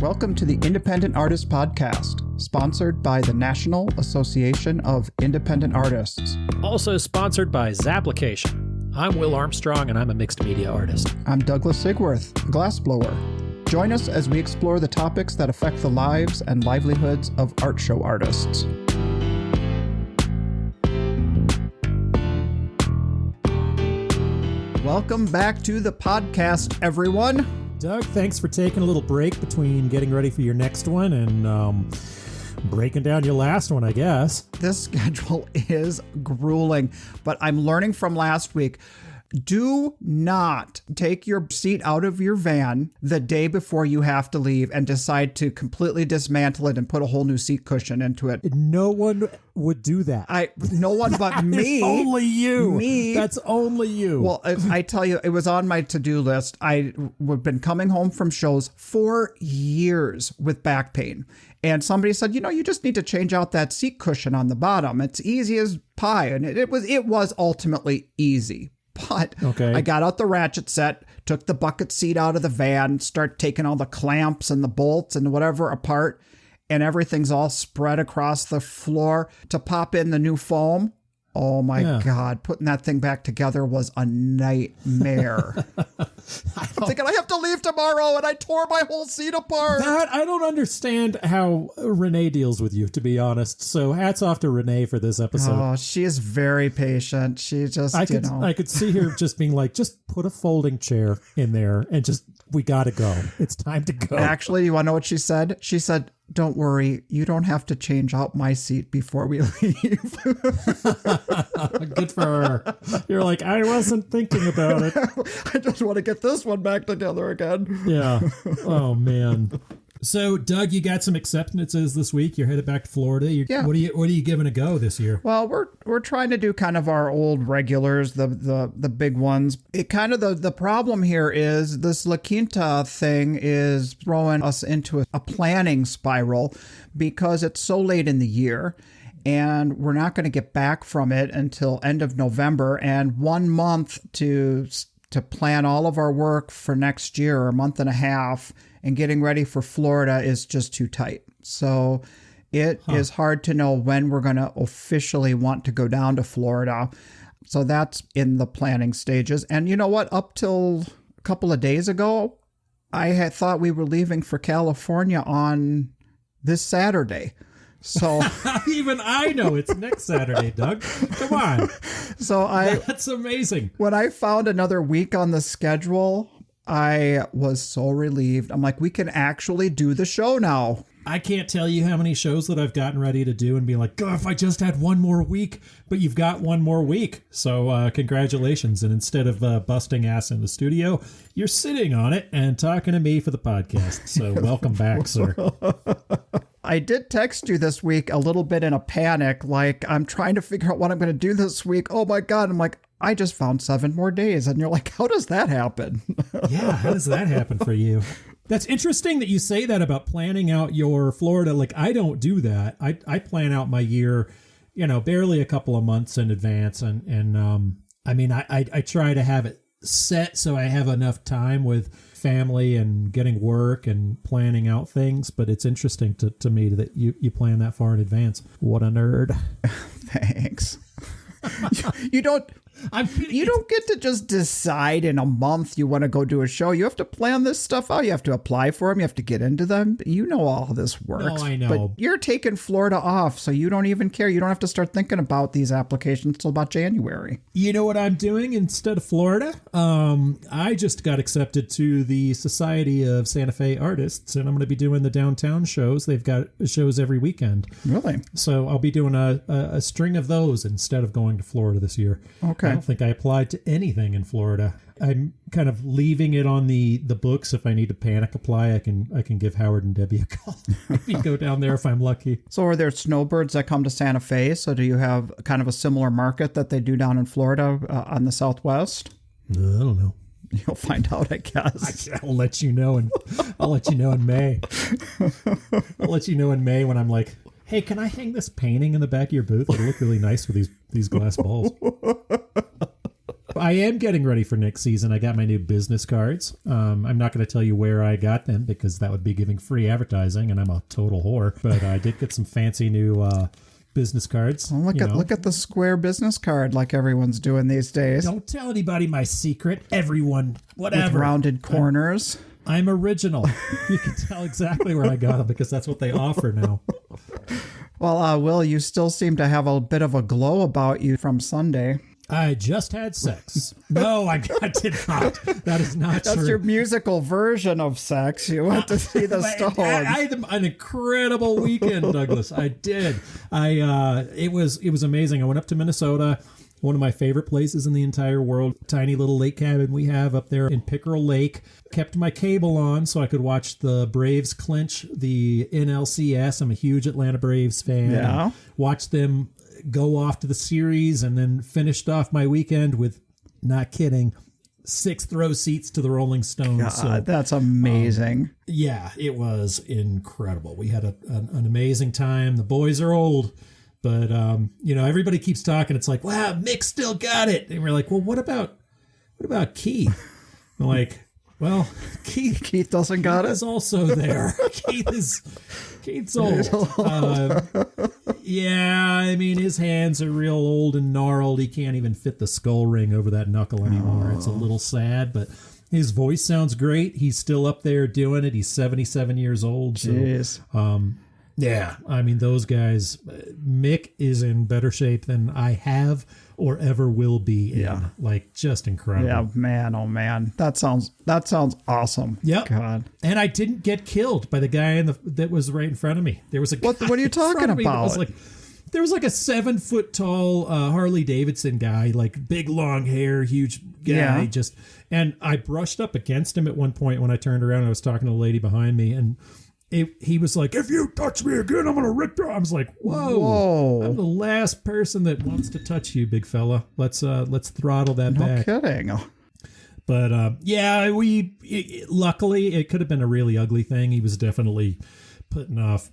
Welcome to the Independent Artist Podcast, sponsored by the National Association of Independent Artists. Also sponsored by Zapplication. I'm Will Armstrong, and I'm a mixed media artist. I'm Douglas Sigworth, a glassblower. Join us as we explore the topics that affect the lives and livelihoods of art show artists. Welcome back to the podcast, everyone. Doug, thanks for taking a little break between getting ready for your next one and breaking down your last one, I guess. This schedule is grueling, but I'm learning from last week. Do not take your seat out of your van the day before you have to leave and decide to completely dismantle it and put a whole new seat cushion into it. No one would do that. No one but me. Only you. Me. That's only you. Well, I tell you, it was on my to-do list. I've been coming home from shows for years with back pain. And somebody said, you just need to change out that seat cushion on the bottom. It's easy as pie. And it was ultimately easy. But okay. I got out the ratchet set, took the bucket seat out of the van, start taking all the clamps and the bolts and whatever apart, and everything's all spread across the floor to pop in the new foam. Oh my God, putting that thing back together was a nightmare. I'm thinking I have to leave tomorrow and I tore my whole seat apart. I don't understand how Renee deals with you, to be honest. So hats off to Renee for this episode. Oh, she is very patient. She just, I could see her just being like, just put a folding chair in there and just, we got to go. It's time to go. Actually, you want to know what she said? She said, don't worry, you don't have to change out my seat before we leave. Good for her. You're like, I wasn't thinking about it. I just want to get this one back together again. Yeah. Oh, man. So, Doug, you got some acceptances this week. You're headed back to Florida. Yeah. What are you giving a go this year? Well, we're trying to do kind of our old regulars, the big ones. It kind of the problem here is this La Quinta thing is throwing us into a planning spiral because it's so late in the year. And we're not going to get back from it until end of November, and 1 month to plan all of our work for next year, or a month and a half, and getting ready for Florida is just too tight. So it is hard to know when we're going to officially want to go down to Florida. So that's in the planning stages. And you know what? Up till a couple of days ago, I had thought we were leaving for California on this Saturday. So even I know it's next Saturday, Doug. Come on. So that's amazing. When I found another week on the schedule, I was so relieved. I'm like, we can actually do the show now. I can't tell you how many shows that I've gotten ready to do and be like, God, if I just had one more week, but you've got one more week. So congratulations. And instead of busting ass in the studio, you're sitting on it and talking to me for the podcast. So welcome back, sir. I did text you this week a little bit in a panic, like I'm trying to figure out what I'm going to do this week. Oh my God. I'm like, I just found 7 more days. And you're like, how does that happen? Yeah, how does that happen for you? That's interesting that you say that about planning out your Florida. Like, I don't do that. I plan out my year, barely a couple of months in advance. And I mean, I try to have it set so I have enough time with family and getting work and planning out things. But it's interesting to me that you plan that far in advance. What a nerd. Thanks. You don't get to just decide in a month you want to go do a show. You have to plan this stuff out. You have to apply for them. You have to get into them. You know all this works. No, I know. But you're taking Florida off, so you don't even care. You don't have to start thinking about these applications until about January. You know what I'm doing instead of Florida? I just got accepted to the Society of Santa Fe Artists, and I'm going to be doing the downtown shows. They've got shows every weekend. Really? So I'll be doing a string of those instead of going to Florida this year. Okay. I don't think I applied to anything in Florida. I'm kind of leaving it on the books. If I need to panic apply, I can give Howard and Debbie a call. Maybe go down there if I'm lucky. So are there snowbirds that come to Santa Fe? So do you have kind of a similar market that they do down in Florida on the Southwest? I don't know. You'll find out, I guess. I'll let you know, and I'll let you know in May. I'll let you know in May when I'm like, hey, can I hang this painting in the back of your booth? It'll look really nice with these glass balls. I am getting ready for next season. I got my new business cards. I'm not going to tell you where I got them because that would be giving free advertising, and I'm a total whore. But I did get some fancy new business cards. Well, look at the square business card like everyone's doing these days. Don't tell anybody my secret. Everyone, whatever. With rounded corners. I'm original. You can tell exactly where I got them because that's what they offer now. Well, Will, you still seem to have a bit of a glow about you from Sunday. I just had sex. No, I did not. That is not true. That's your musical version of sex. You went to see the Stones. I had an incredible weekend, Douglas. I did. It was amazing. I went up to Minnesota, one of my favorite places in the entire world. Tiny little lake cabin we have up there in Pickerel Lake. Kept my cable on so I could watch the Braves clinch the NLCS. I'm a huge Atlanta Braves fan. Yeah. Watched them go off to the series, and then finished off my weekend with, not kidding, 6th row seats to the Rolling Stones. God, so that's amazing. yeah, it was incredible. We had an amazing time. The boys are old, but everybody keeps talking. It's like, wow, Mick still got it, and we're like, well, what about Keith? I'm like, well, Keith doesn't got it. Is also there. Keith's old. Yeah, I mean, his hands are real old and gnarled. He can't even fit the skull ring over that knuckle anymore. It's a little sad, but his voice sounds great. He's still up there doing it. He's 77 years old. So, Jeez. yeah, I mean, those guys, Mick is in better shape than I have or ever will be in. Yeah. Like, just incredible. Yeah, man, oh man. That sounds awesome. Yep. God. And I didn't get killed by the guy that was right in front of me. There was a What are you talking about? There was like a 7 foot tall Harley Davidson guy, like big long hair, huge guy. Yeah. And I brushed up against him at one point when I turned around and I was talking to the lady behind me, and he was like, "If you touch me again, I'm gonna rip you." I was like, "Whoa. I'm the last person that wants to touch you, big fella. Let's throttle that back." No kidding. But luckily it could have been a really ugly thing. He was definitely putting off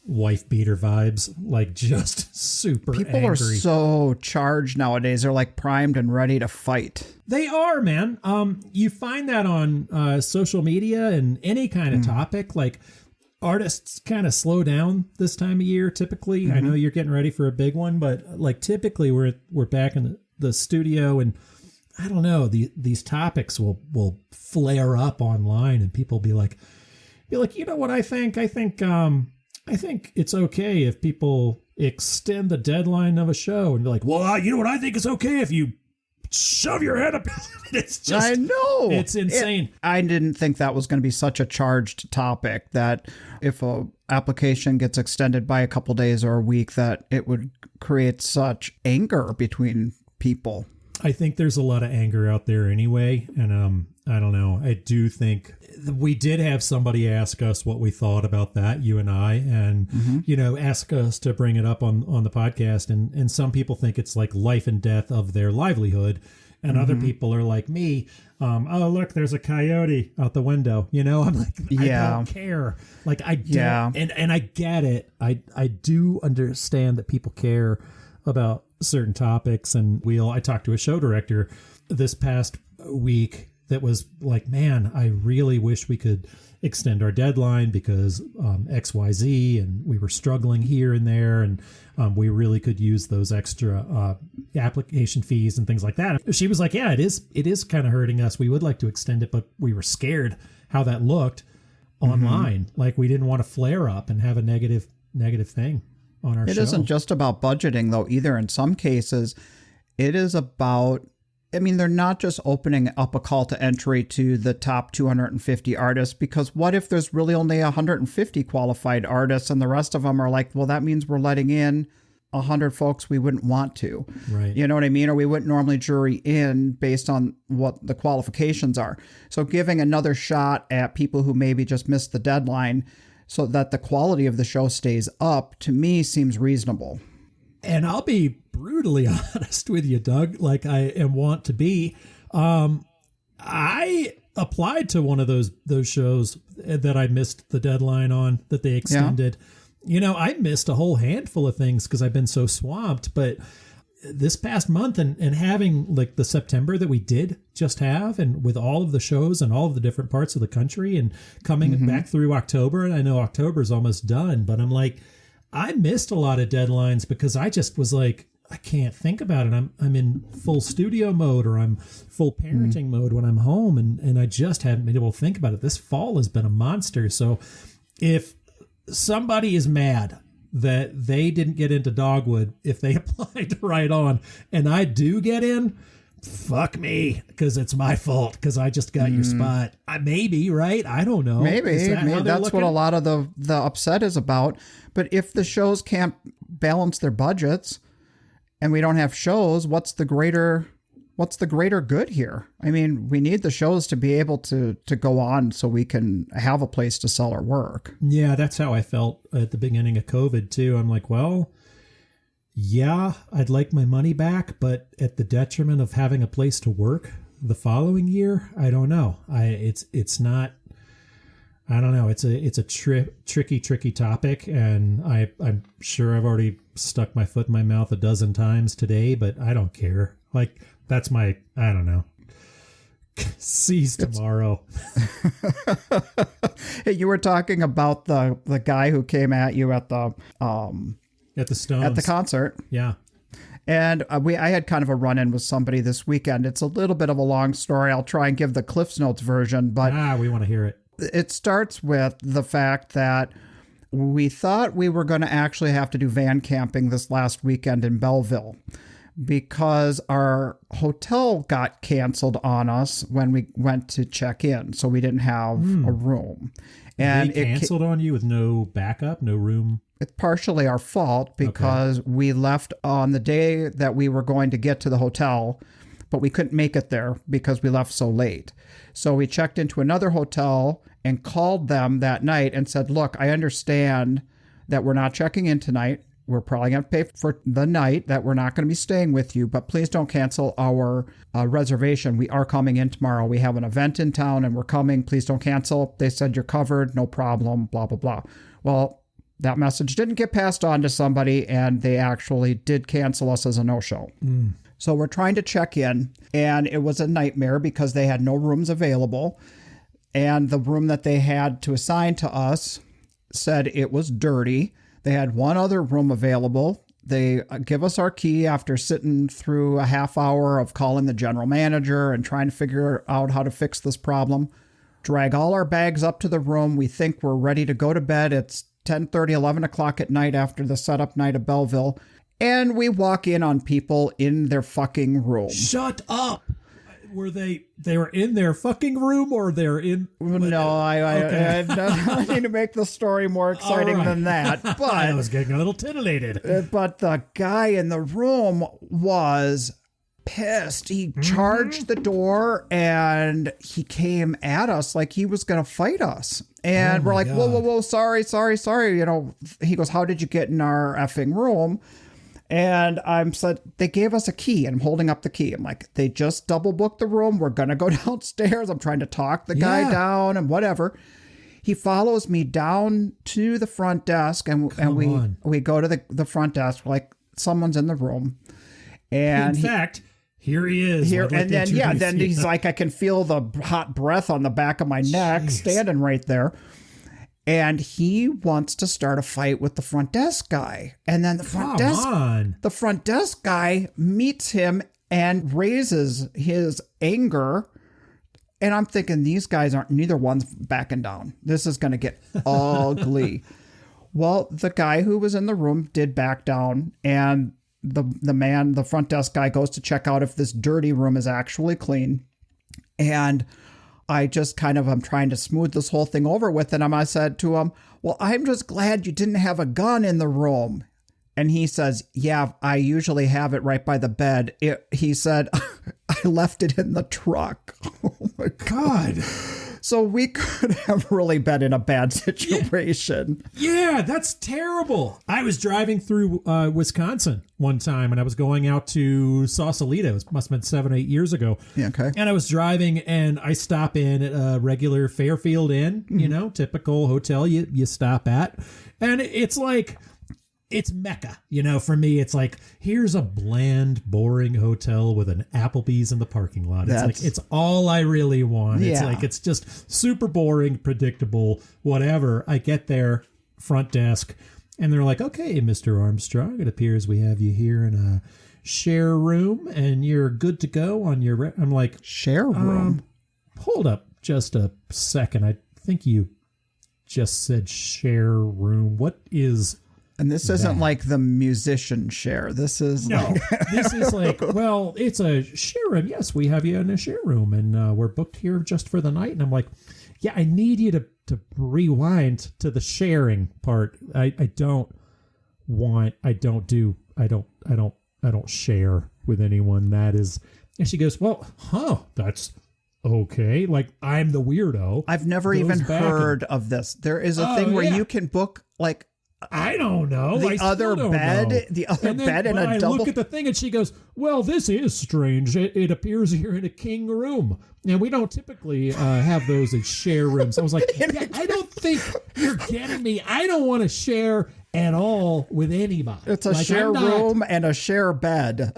wife beater vibes, like just super People angry. are so charged nowadays. They're like primed and ready to fight. They are, man. You find that on social media and any kind of topic. Like, artists kind of slow down this time of year typically. I know you're getting ready for a big one, but like typically we're back in the studio, and I don't know, these topics will flare up online, and people be like, you know what I think? I think it's okay if people extend the deadline of a show, and be like, well, you know what I think is okay if you shove your head up. It's just, I know. It's insane. I didn't think that was going to be such a charged topic, that if a application gets extended by a couple days or a week, that it would create such anger between people. I think there's a lot of anger out there anyway. And I don't know. I do think we did have somebody ask us what we thought about that, you and I, and, ask us to bring it up on the podcast. And some people think it's like life and death of their livelihood. And other people are like me. Oh, look, there's a coyote out the window. I'm like, I don't care. Like, I don't. And I get it. I do understand that people care about certain topics. And I talked to a show director this past week that was like, man, I really wish we could extend our deadline because XYZ, and we were struggling here and there, and we really could use those extra application fees and things like that. She was like, yeah, it is kind of hurting us. We would like to extend it, but we were scared how that looked online. Like, we didn't want to flare up and have a negative thing on our show. It isn't just about budgeting, though, either. In some cases, it is about, I mean, they're not just opening up a call to entry to the top 250 artists, because what if there's really only 150 qualified artists and the rest of them are like, well, that means we're letting in 100 folks we wouldn't want to. Right. You know what I mean? Or we wouldn't normally jury in based on what the qualifications are. So giving another shot at people who maybe just missed the deadline so that the quality of the show stays up, to me, seems reasonable. And I'll be brutally honest with you, Doug, like I want to be. I applied to one of those shows that I missed the deadline on, that they extended. I missed a whole handful of things because I've been so swamped. But this past month and having like the September that we did just have, and with all of the shows and all of the different parts of the country and coming back through October, and I know October's almost done, but I'm like, I missed a lot of deadlines because I just was like, I can't think about it. I'm in full studio mode, or I'm full parenting mode when I'm home, and I just hadn't been able to think about it. This fall has been a monster. So if somebody is mad that they didn't get into Dogwood if they applied to Ride On, and I do get in, fuck me, because it's my fault, because I just got your spot. Maybe, right? I don't know. Maybe that's what a lot of the upset is about. But if the shows can't balance their budgets and we don't have shows, what's the greater good here? I mean, we need the shows to be able to go on so we can have a place to sell our work. Yeah, that's how I felt at the beginning of COVID too. I'm like, well, yeah, I'd like my money back, but at the detriment of having a place to work the following year, I don't know. It's not. I don't know. It's a tricky topic, and I'm sure I've already stuck my foot in my mouth a dozen times today, but I don't care. Like, that's my, I don't know. Seize tomorrow. Hey, you were talking about the guy who came at you at the Stones, at the concert. Yeah. And I had kind of a run-in with somebody this weekend. It's a little bit of a long story. I'll try and give the Cliff's Notes version, but we want to hear it. It starts with the fact that we thought we were going to actually have to do van camping this last weekend in Belleville because our hotel got canceled on us when we went to check in. So we didn't have a room. And they canceled on you with no backup, no room? It's partially our fault because we left on the day that we were going to get to the hotel, but we couldn't make it there because we left so late. So we checked into another hotel and called them that night and said, look, I understand that we're not checking in tonight. We're probably going to pay for the night, that we're not going to be staying with you, but please don't cancel our reservation. We are coming in tomorrow. We have an event in town and we're coming. Please don't cancel. They said you're covered. No problem, blah, blah, blah. Well, that message didn't get passed on to somebody, and they actually did cancel us as a no-show. So we're trying to check in, and it was a nightmare because they had no rooms available. And the room that they had to assign to us said it was dirty. They had one other room available. They give us our key after sitting through a half hour of calling the general manager and trying to figure out how to fix this problem. Drag all our bags up to the room. We think we're ready to go to bed. It's 10:30, 11 o'clock at night after the setup night of Belleville. And we walk in on people in their fucking room. Shut up. Were they were in their fucking room, or they're in? No, I need to make the story more exciting than that. But I was getting a little titillated. But the guy in the room was pissed. He charged the door and he came at us like he was going to fight us. And we're like, whoa, sorry. You know, he goes, how did you get in our effing room? And I'm said, they gave us a key, and I'm holding up the key. I'm like, they just double booked the room. We're going to go downstairs. I'm trying to talk the guy down and whatever. He follows me down to the front desk, and we go to the front desk. We're like, someone's in the room. And in fact, here he is. Then he's like, I can feel the hot breath on the back of my neck, standing right there. And he wants to start a fight with the front desk guy. And then the front desk guy meets him and raises his anger. And I'm thinking, these guys neither one's backing down. This is going to get ugly. Well, the guy who was in the room did back down, and the front desk guy goes to check out if this dirty room is actually clean. And I just I'm trying to smooth this whole thing over with. And I said to him, well, I'm just glad you didn't have a gun in the room. And he says, yeah, I usually have it right by the bed. He said, I left it in the truck. Oh my God. So we could have really been in a bad situation. Yeah, that's terrible. I was driving through Wisconsin one time, and I was going out to Sausalito. It must have been 7 or 8 years ago. Yeah, okay. And I was driving, and I stop in at a regular Fairfield Inn, typical hotel you stop at. And it's like it's Mecca. For me, it's like, here's a bland, boring hotel with an Applebee's in the parking lot. It's all I really want. It's like, it's just super boring, predictable, whatever. I get there, front desk, and they're like, okay, Mr. Armstrong, it appears we have you here in a share room and you're good to go on your... I'm like... Share room? Hold up just a second. I think you just said share room. What is... And this isn't like the musician share. This is this is like, well, it's a share room. Yes, we have you in a share room, and we're booked here just for the night. And I'm like, yeah, I need you to rewind to the sharing part. I don't share with anyone. That is, and she goes, well, that's okay. Like, I'm the weirdo. I've never even heard of this. There is a thing where you can book like. I don't know. The other bed in a double. I look at the thing and she goes, well, this is strange. It appears you're in a king room. And we don't typically have those as share rooms. I was like, I don't think you're getting me. I don't want to share at all with anybody. It's a share room and a share bed.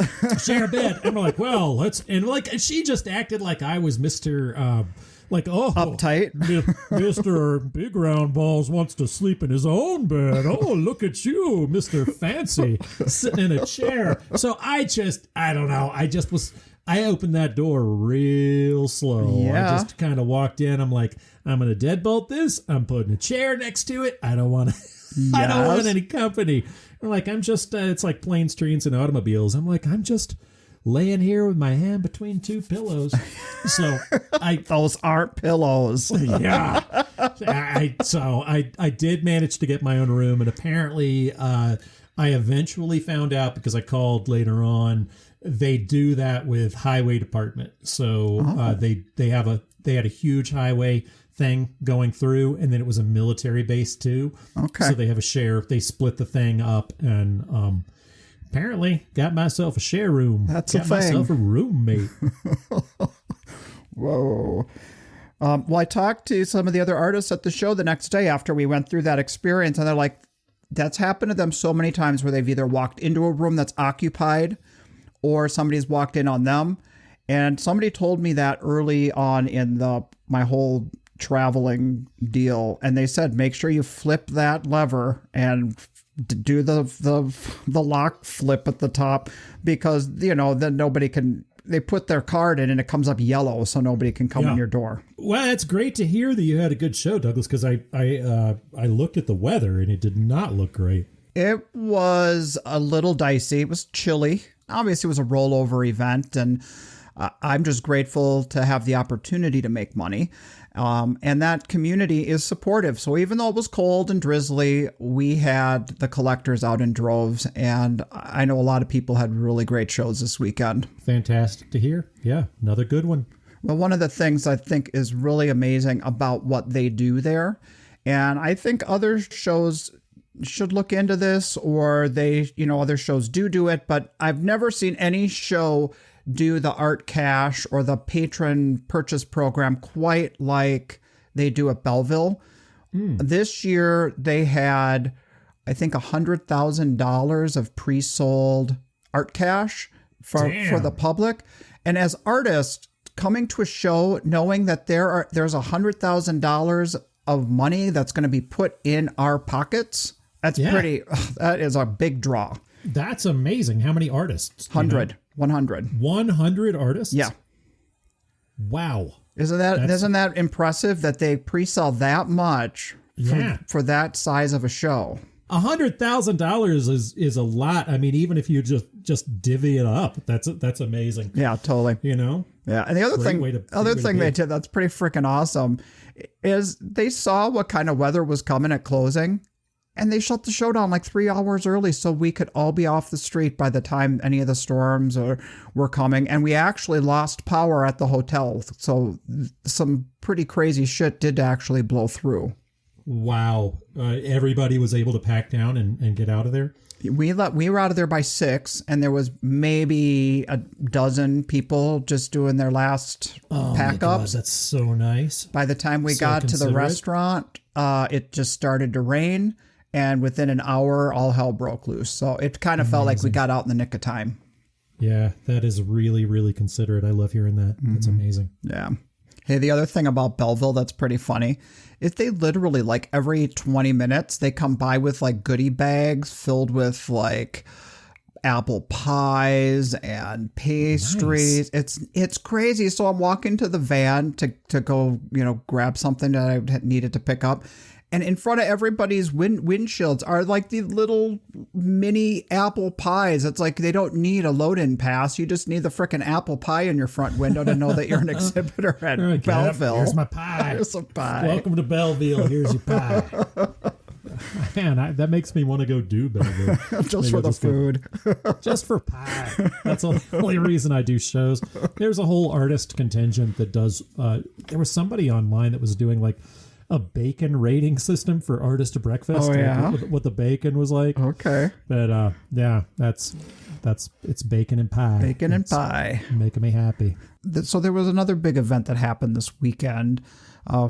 Share bed. And I'm like, well, and she just acted like I was Mr. Uptight. Mr. Big Round Balls wants to sleep in his own bed. Oh, look at you, Mr. Fancy, sitting in a chair. So I don't know. I opened that door real slow. Yeah. I just kind of walked in. I'm like, I'm going to deadbolt this. I'm putting a chair next to it. I don't want I don't want any company. I'm like, I'm just, it's like planes, trains, and automobiles. I'm like, I'm just laying here with my hand between two pillows. So those aren't pillows. Yeah. I did manage to get my own room, and apparently I eventually found out, because I called later on, they do that with highway department. So they had a huge highway thing going through, and then it was a military base too. Okay. So they have a share. They split the thing up, and apparently got myself a share room. That's a thing. Got myself a roommate. Whoa. Well, I talked to some of the other artists at the show the next day after we went through that experience, and they're like, that's happened to them so many times where they've either walked into a room that's occupied or somebody's walked in on them. And somebody told me that early on in my whole traveling deal, and they said, make sure you flip that lever and do the lock flip at the top, because then nobody can. They put their card in and it comes up yellow, so nobody can come in your door. Well, it's great to hear that you had a good show, Douglas, because I looked at the weather and it did not look great. It was a little dicey. It was chilly. Obviously, it was a rollover event, and I'm just grateful to have the opportunity to make money. And that community is supportive. So even though it was cold and drizzly, we had the collectors out in droves. And I know a lot of people had really great shows this weekend. Fantastic to hear. Yeah, another good one. Well, one of the things I think is really amazing about what they do there, and I think other shows should look into this, or other shows do it, but I've never seen any show do the art cash or the patron purchase program quite like they do at Belleville. This year they had, I think, $100,000 of pre-sold art cash for the public. And as artists coming to a show, knowing that there's $100,000 of money that's going to be put in our pockets, that is a big draw. That's amazing. How many artists? 100. 100 artists? Yeah. Wow. Isn't that impressive that they pre-sell that much for that size of a show? $100,000 is a lot. I mean, even if you just divvy it up, that's amazing. Yeah, totally. Yeah, and the other thing they did that's pretty freaking awesome is they saw what kind of weather was coming at closing, and they shut the show down like 3 hours early so we could all be off the street by the time any of the storms were coming. And we actually lost power at the hotel, so some pretty crazy shit did actually blow through. Wow. Everybody was able to pack down and get out of there? We were out of there by 6, and there was maybe a dozen people just doing their last pack ups. That's so nice. By the time we got to the restaurant, it just started to rain, And within an hour, all hell broke loose. So it kind of felt like we got out in the nick of time. Yeah, that is really, really considerate. I love hearing that. That's amazing. Yeah. Hey, the other thing about Belleville that's pretty funny is they literally, like, every 20 minutes, they come by with, like, goodie bags filled with, like, apple pies and pastries. Nice. It's crazy. So I'm walking to the van to go, grab something that I needed to pick up. And in front of everybody's windshields are like these little mini apple pies. It's like they don't need a load-in pass. You just need the frickin' apple pie in your front window to know that you're an exhibitor at Right, Belleville. Here's my pie. Here's a pie. Welcome to Belleville. Here's your pie. Man, that makes me want to go do Belleville. Just for the food. Just for pie. That's the only reason I do shows. There's a whole artist contingent that does. There was somebody online that was doing like a bacon rating system for artist breakfast. Oh, yeah? Like what the bacon was like. Okay. But yeah, it's bacon and pie. Bacon and pie. Making me happy. So there was another big event that happened this weekend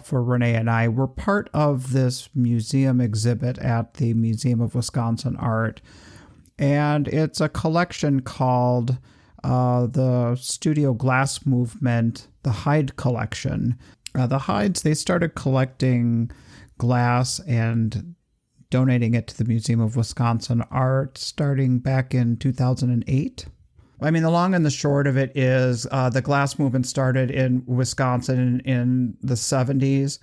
for Renee and I. We're part of this museum exhibit at the Museum of Wisconsin Art. And it's a collection called the Studio Glass Movement, the Hyde Collection. The Hydes, they started collecting glass and donating it to the Museum of Wisconsin Art starting back in 2008. I mean, the long and the short of it is the glass movement started in Wisconsin in the 70s.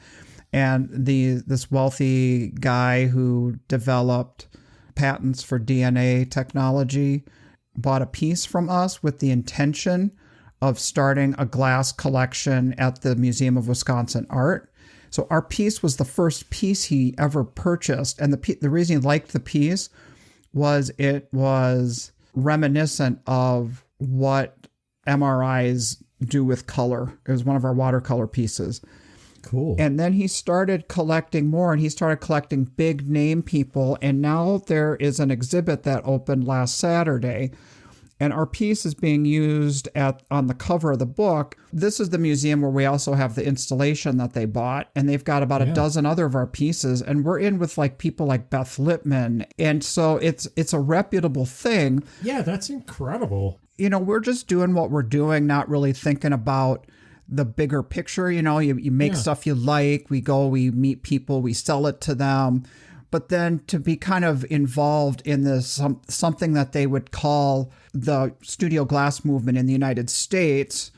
And this wealthy guy who developed patents for DNA technology bought a piece from us with the intention of starting a glass collection at the Museum of Wisconsin Art. So our piece was the first piece he ever purchased. And the reason he liked the piece was it was reminiscent of what MRIs do with color. It was one of our watercolor pieces. Cool. And then he started collecting more, and he started collecting big name people. And now there is an exhibit that opened last Saturday. And our piece is being used on the cover of the book. This is the museum where we also have the installation that they bought. And they've got about a dozen other of our pieces. And we're in with like people like Beth Lippman. And so it's a reputable thing. Yeah, that's incredible. We're just doing what we're doing, not really thinking about the bigger picture. You make stuff you like. We meet people, we sell it to them. But then to be kind of involved in this something that they would call the studio glass movement in the United States,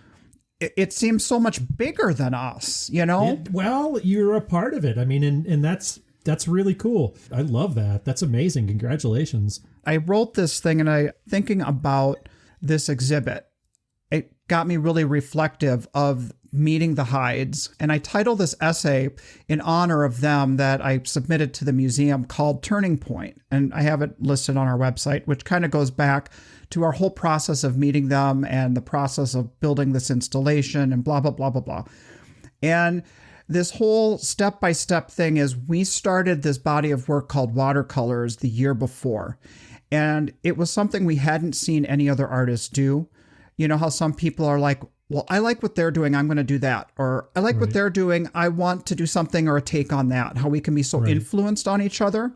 it seems so much bigger than us, Well, you're a part of it. I mean, and that's really cool. I love that. That's amazing. Congratulations. I wrote this thing and thinking about this exhibit, it got me really reflective of meeting the Hydes. And I titled this essay in honor of them that I submitted to the museum called Turning Point. And I have it listed on our website, which kind of goes back to our whole process of meeting them and the process of building this installation and blah, blah, blah, blah, blah. And this whole step-by-step thing is we started this body of work called Watercolors the year before. And it was something we hadn't seen any other artists do. You know how some people are like, well, I like what they're doing, I'm going to do that. Or I like what they're doing, I want to do something or a take on that. How we can be so influenced on each other.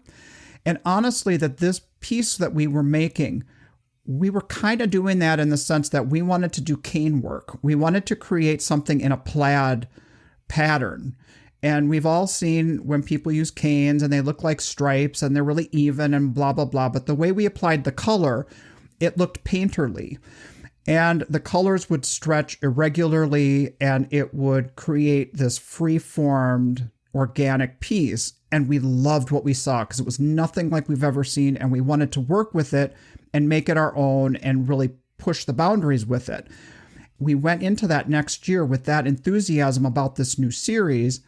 And honestly, that this piece that we were making, we were kind of doing that in the sense that we wanted to do cane work. We wanted to create something in a plaid pattern. And we've all seen when people use canes and they look like stripes and they're really even and blah, blah, blah. But the way we applied the color, it looked painterly. And the colors would stretch irregularly and it would create this free-formed organic piece. And we loved what we saw because it was nothing like we've ever seen. And we wanted to work with it and make it our own and really push the boundaries with it. We went into that next year with that enthusiasm about this new series.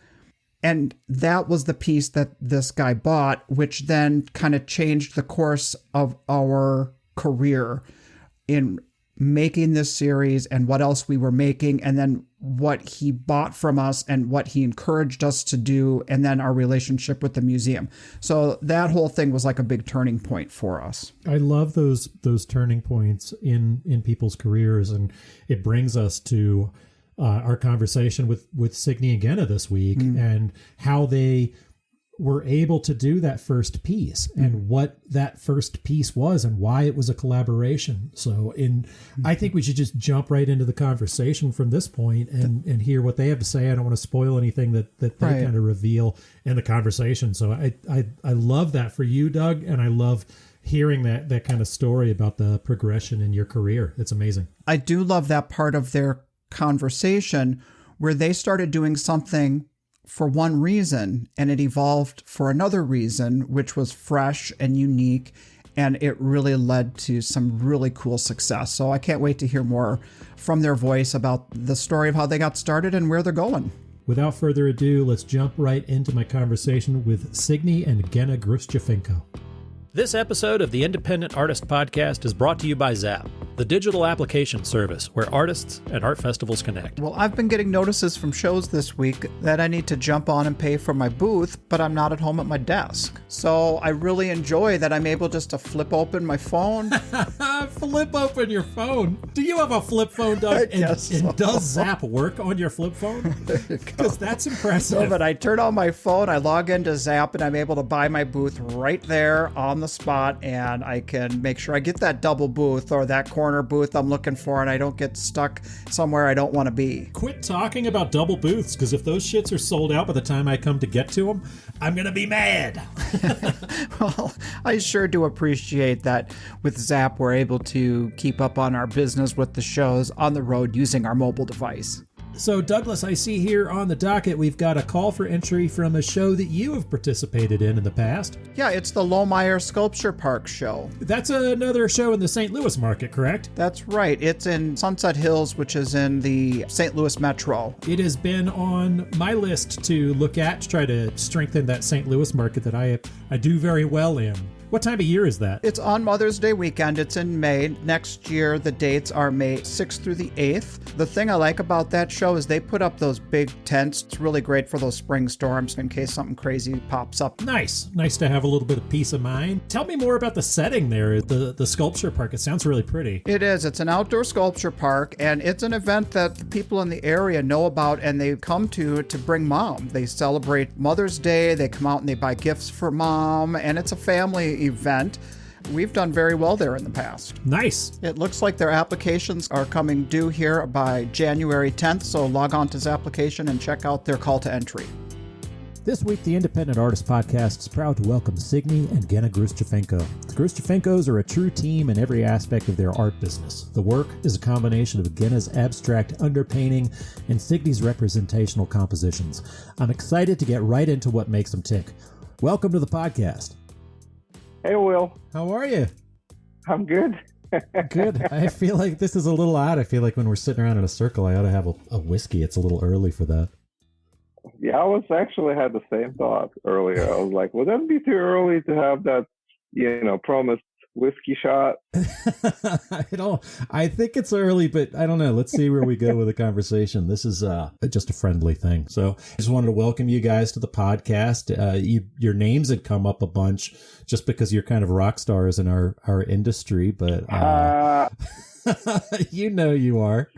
And that was the piece that this guy bought, which then kind of changed the course of our career in making this series and what else we were making, and then what he bought from us and what he encouraged us to do, and then our relationship with the museum. So that whole thing was like a big turning point for us. I love those turning points in people's careers, and it brings us to our conversation with Signe and Genna this week, and how they were able to do that first piece and what that first piece was and why it was a collaboration. So I think we should just jump right into the conversation from this point and hear what they have to say. I don't want to spoil anything that they kind of reveal in the conversation. So I love that for you, Doug, and I love hearing that kind of story about the progression in your career. It's amazing. I do love that part of their conversation where they started doing something for one reason and it evolved for another reason, which was fresh and unique. And it really led to some really cool success. So I can't wait to hear more from their voice about the story of how they got started and where they're going. Without further ado, let's jump right into my conversation with Signe and Genna Grushovenko. This episode of the Independent Artist Podcast is brought to you by Zap, the digital application service where artists and art festivals connect. Well, I've been getting notices from shows this week that I need to jump on and pay for my booth, but I'm not at home at my desk. So I really enjoy that I'm able just to flip open my phone. Flip open your phone. Do you have a flip phone, Doug? And does Zap work on your flip phone? Because that's impressive. No, but I turn on my phone, I log into Zap, and I'm able to buy my booth right there on the spot, and I can make sure I get that double booth or that corner booth I'm looking for, and I don't get stuck somewhere I don't want to be. Quit talking about double booths, because if those shits are sold out by the time I come to get to them, I'm going to be mad. Well, I sure do appreciate that with Zap we're able to keep up on our business with the shows on the road using our mobile device. So, Douglas, I see here on the docket we've got a call for entry from a show that you have participated in the past. Yeah, it's the Lohmeyer Sculpture Park show. That's another show in the St. Louis market, correct? That's right. It's in Sunset Hills, which is in the St. Louis Metro. It has been on my list to look at to try to strengthen that St. Louis market that I do very well in. What time of year is that? It's on Mother's Day weekend. It's in May. Next year, the dates are May 6th through the 8th. The thing I like about that show is they put up those big tents. It's really great for those spring storms in case something crazy pops up. Nice. Nice to have a little bit of peace of mind. Tell me more about the setting there, the sculpture park. It sounds really pretty. It is. It's an outdoor sculpture park, and it's an event that the people in the area know about and they come to bring mom. They celebrate Mother's Day. They come out and they buy gifts for mom, and it's a family event. We've done very well there in the past. Nice. It looks like their applications are coming due here by January 10th, so log on to Zapplication and check out their call to entry. This week, the Independent Artist Podcast is proud to welcome Signe and Genna Grushovenko. The Grushovenkos are a true team in every aspect of their art business. The work is a combination of Genna's abstract underpainting and Signe's representational compositions. I'm excited to get right into what makes them tick. Welcome to the podcast. Hey, Will. How are you? I'm good. Good. I feel like this is a little odd. I feel like when we're sitting around in a circle, I ought to have a whiskey. It's a little early for that. Yeah, I actually had the same thought earlier. I was like, would that be too early to have that, promised whiskey shot? I think it's early, but I don't know. Let's see where we go with the conversation. This is just a friendly thing. So I just wanted to welcome you guys to the podcast. Your names had come up a bunch just because you're kind of rock stars in our industry, but you are.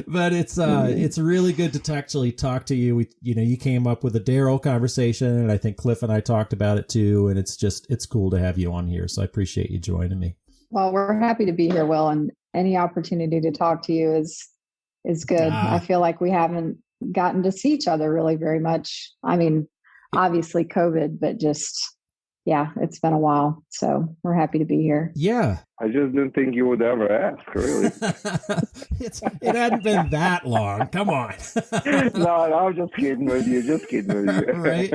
But it's really good to actually talk to you. You came up with a Daryl conversation, and I think Cliff and I talked about it too, and it's cool to have you on here. So I appreciate you joining me. Well, we're happy to be here, Will, and any opportunity to talk to you is good. I feel like we haven't gotten to see each other really very much. I mean, obviously COVID, but just, yeah, it's been a while. So we're happy to be here. Yeah. I just didn't think you would ever ask, really. It hadn't been that long. Come on. No, I'm just kidding with you. Right.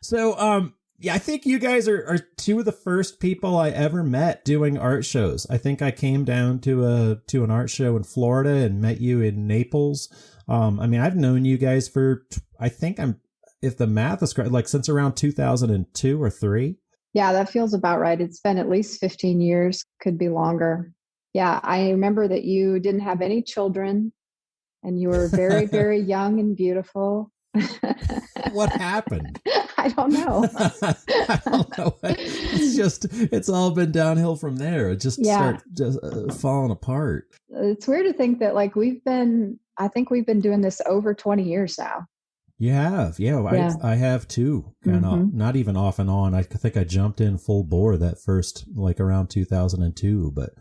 So, yeah, I think you guys are two of the first people I ever met doing art shows. I think I came down to an art show in Florida and met you in Naples. I've known you guys for, if the math is correct, like since around 2002 or 3. Yeah, that feels about right. It's been at least 15 years, could be longer. Yeah, I remember that you didn't have any children and you were very, very young and beautiful. What happened? I don't know. I don't know. It's all been downhill from there. It just started falling apart. It's weird to think that I think we've been doing this over 20 years now. You have, yeah. I have too. Kind of not even off and on. I think I jumped in full bore that first, like around 2002. But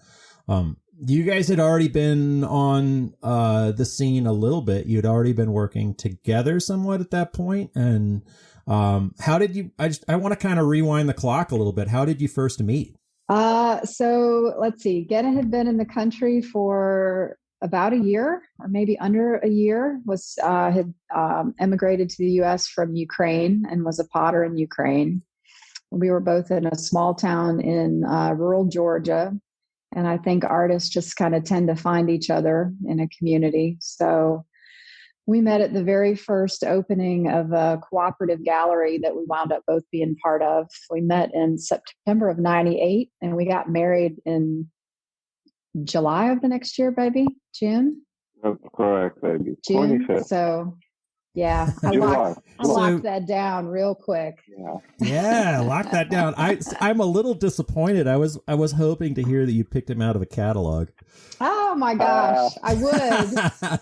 you guys had already been on the scene a little bit. You'd already been working together somewhat at that point. And how did you? I want to kind of rewind the clock a little bit. How did you first meet? So let's see. Genna had been in the country for about a year, or maybe under a year. Had emigrated to the U.S. from Ukraine and was a potter in Ukraine. We were both in a small town in rural Georgia, and I think artists just kind of tend to find each other in a community. So we met at the very first opening of a cooperative gallery that we wound up both being part of. We met in September of '98, and we got married in July of the next year, baby. June? That's correct, baby. June. 25th. So, yeah, I locked that down real quick. Yeah, lock that down. I'm a little disappointed. I was hoping to hear that you picked him out of a catalog. Oh my gosh, I would.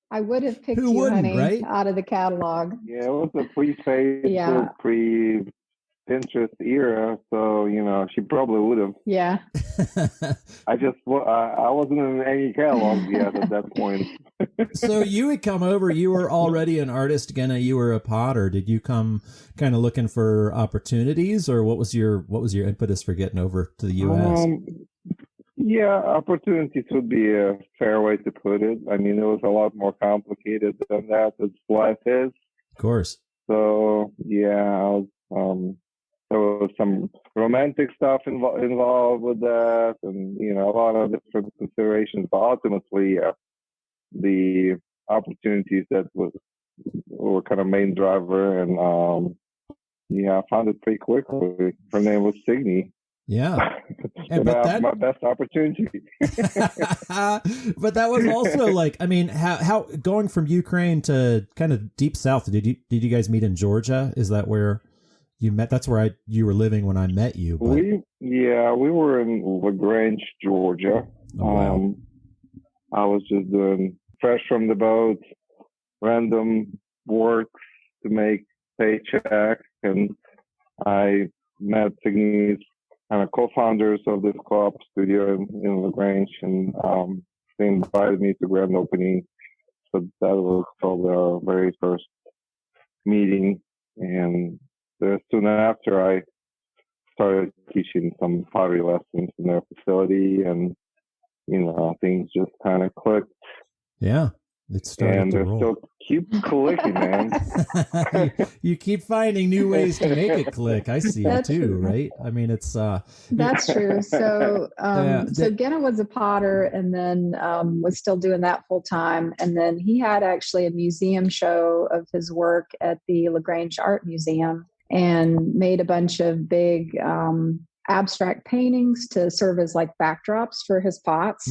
I would have picked you, honey, right? Out of the catalog. Yeah, it was a pre-Facebook, pre-Pinterest era, so she probably would have. Yeah. I wasn't in any catalogs yet at that point. So you had come over. You were already an artist, Genna. You were a potter. Did you come kind of looking for opportunities, or what was your impetus for getting over to the U.S.? Yeah, opportunities would be a fair way to put it. I mean, it was a lot more complicated than that, as life is. Of course. So, yeah, there was some romantic stuff involved with that, and, a lot of different considerations. But ultimately, the opportunities that were kind of main driver, and, I found it pretty quickly. Her name was Signe. Yeah. That's my best opportunity. But that was also like, I mean, how going from Ukraine to kind of deep south, did you guys meet in Georgia? Is that where you met? That's where you were living when I met you. But... we were in LaGrange, Georgia. Oh, wow. I was just doing fresh from the boat, random work to make paycheck, and I met Signe's kind of co-founders of this co-op studio in LaGrange, and they invited me to grand opening. So that was probably our very first meeting. And soon after, I started teaching some pottery lessons in their facility, and things just kind of clicked. Yeah. It started and to they roll. still keep clicking, man. you keep finding new ways to make it click. I see it too, right? I mean, it's that's true. So, so Genna was a potter, and then was still doing that full time. And then he had actually a museum show of his work at the LaGrange Art Museum, and made a bunch of big abstract paintings to serve as like backdrops for his pots.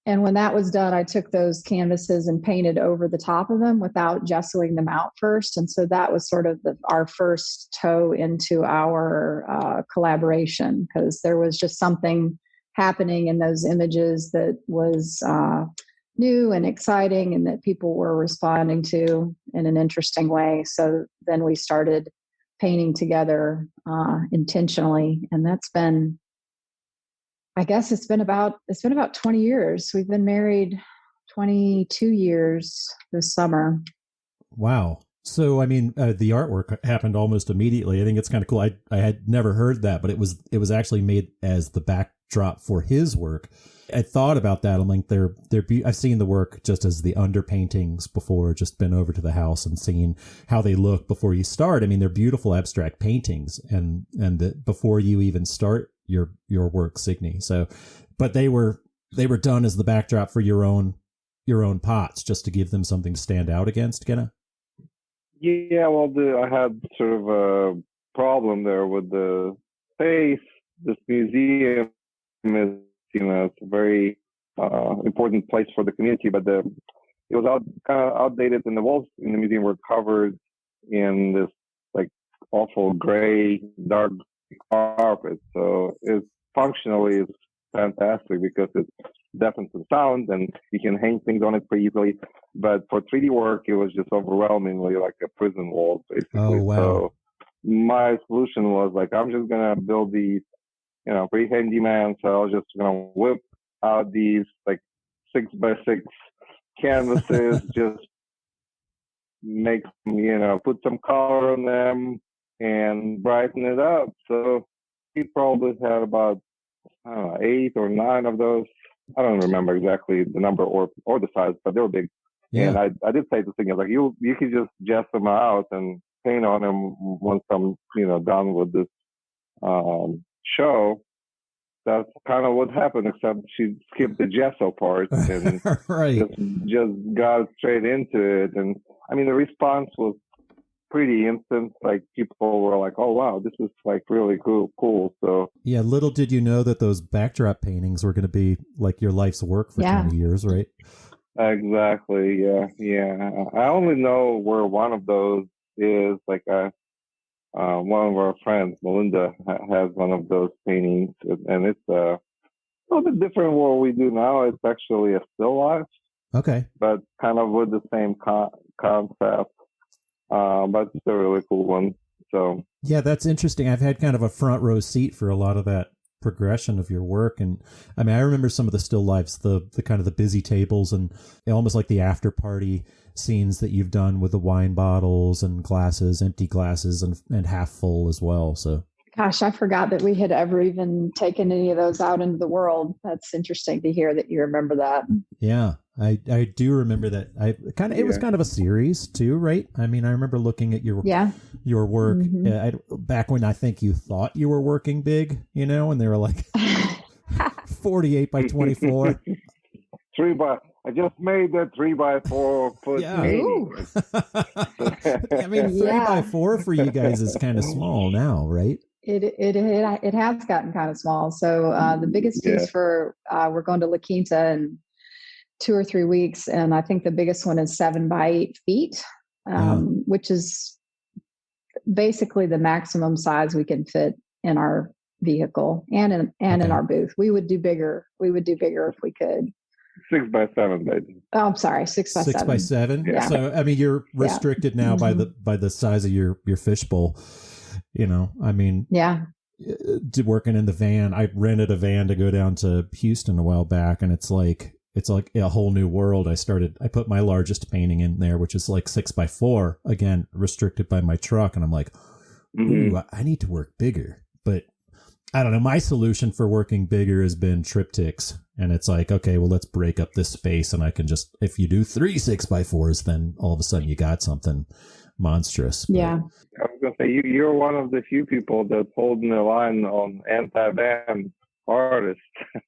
And when that was done, I took those canvases and painted over the top of them without gessoing them out first. And so that was sort of our first toe into our collaboration, because there was just something happening in those images that was new and exciting, and that people were responding to in an interesting way. So then we started painting together intentionally, and that's been, I guess it's been about 20 years. We've been married 22 years this summer. Wow. So, I mean, the artwork happened almost immediately. I think it's kind of cool. I had never heard that, but it was actually made as the backdrop for his work. I thought about that. I'm like, I've seen the work just as the underpaintings before, just been over to the house and seen how they look before you start. I mean, they're beautiful abstract paintings, and before you even start your work, Signe. So, but they were done as the backdrop for your own pots, just to give them something to stand out against, Genna? Yeah, well, I had sort of a problem there with the space. This museum is, it's a very important place for the community, but it was kind of outdated, and the walls in the museum were covered in this like awful gray, dark carpet. So it's functionally fantastic because it deafens the sound, and you can hang things on it pretty easily. But for 3D work, it was just overwhelmingly like a prison wall, basically. Oh, wow. So my solution was like, I'm just gonna build these, pretty handyman. So I was just gonna whip out these like 6x6 canvases, just make, put some color on them and brighten it up. So we probably had about 8 or 9 of those. I don't remember exactly the number or the size, but they were big. Yeah. And I did say to Signe, like, you could just jazz them out and paint on them once I'm done with this show. That's kind of what happened, except she skipped the gesso part and right. just got straight into it. And I mean, the response was pretty instant. Like, people were like, "Oh wow, this is like really cool." So yeah, little did you know that those backdrop paintings were going to be like your life's work for 20 years, right? Exactly. Yeah. I only know where one of those is. Like, one of our friends, Melinda, has one of those paintings, and it's a little bit different what we do now. It's actually a still life. Okay. But kind of with the same concept. But it's a really cool one. So yeah, that's interesting. I've had kind of a front row seat for a lot of that progression of your work, and I mean, I remember some of the still lifes, the kind of the busy tables, and almost like the after party scenes that you've done with the wine bottles and glasses, empty glasses, and half full as well. So gosh, I forgot that we had ever even taken any of those out into the world. That's interesting to hear that you remember that. Yeah, I do remember that. It was kind of a series too, right? I mean, I remember looking at your work back when I think you thought you were working big, and they were like 48 by 24. I just made that 3x4 foot. Yeah. I mean, 3x4 for you guys is kind of small now, right? It has gotten kind of small. So the biggest piece for we're going to La Quinta in 2 or 3 weeks, and I think the biggest one is 7 by 8 feet, which is basically the maximum size we can fit in our vehicle and in our booth. We would do bigger. If we could. 6x7, baby. Oh, I'm sorry, 6x7. 6x7. Yeah. So I mean, you're restricted now by the size of your fishbowl. I mean, working in the van. I rented a van to go down to Houston a while back, and it's like a whole new world. I put my largest painting in there, which is like 6x4, again, restricted by my truck. And I'm like, ooh, I need to work bigger. But I don't know. My solution for working bigger has been triptychs. And it's like, okay, well, let's break up this space. And I can just, if you do 3 6x4s, then all of a sudden you got something monstrous. Yeah. I was going to say, you're one of the few people that's holding the line on anti-ban artists.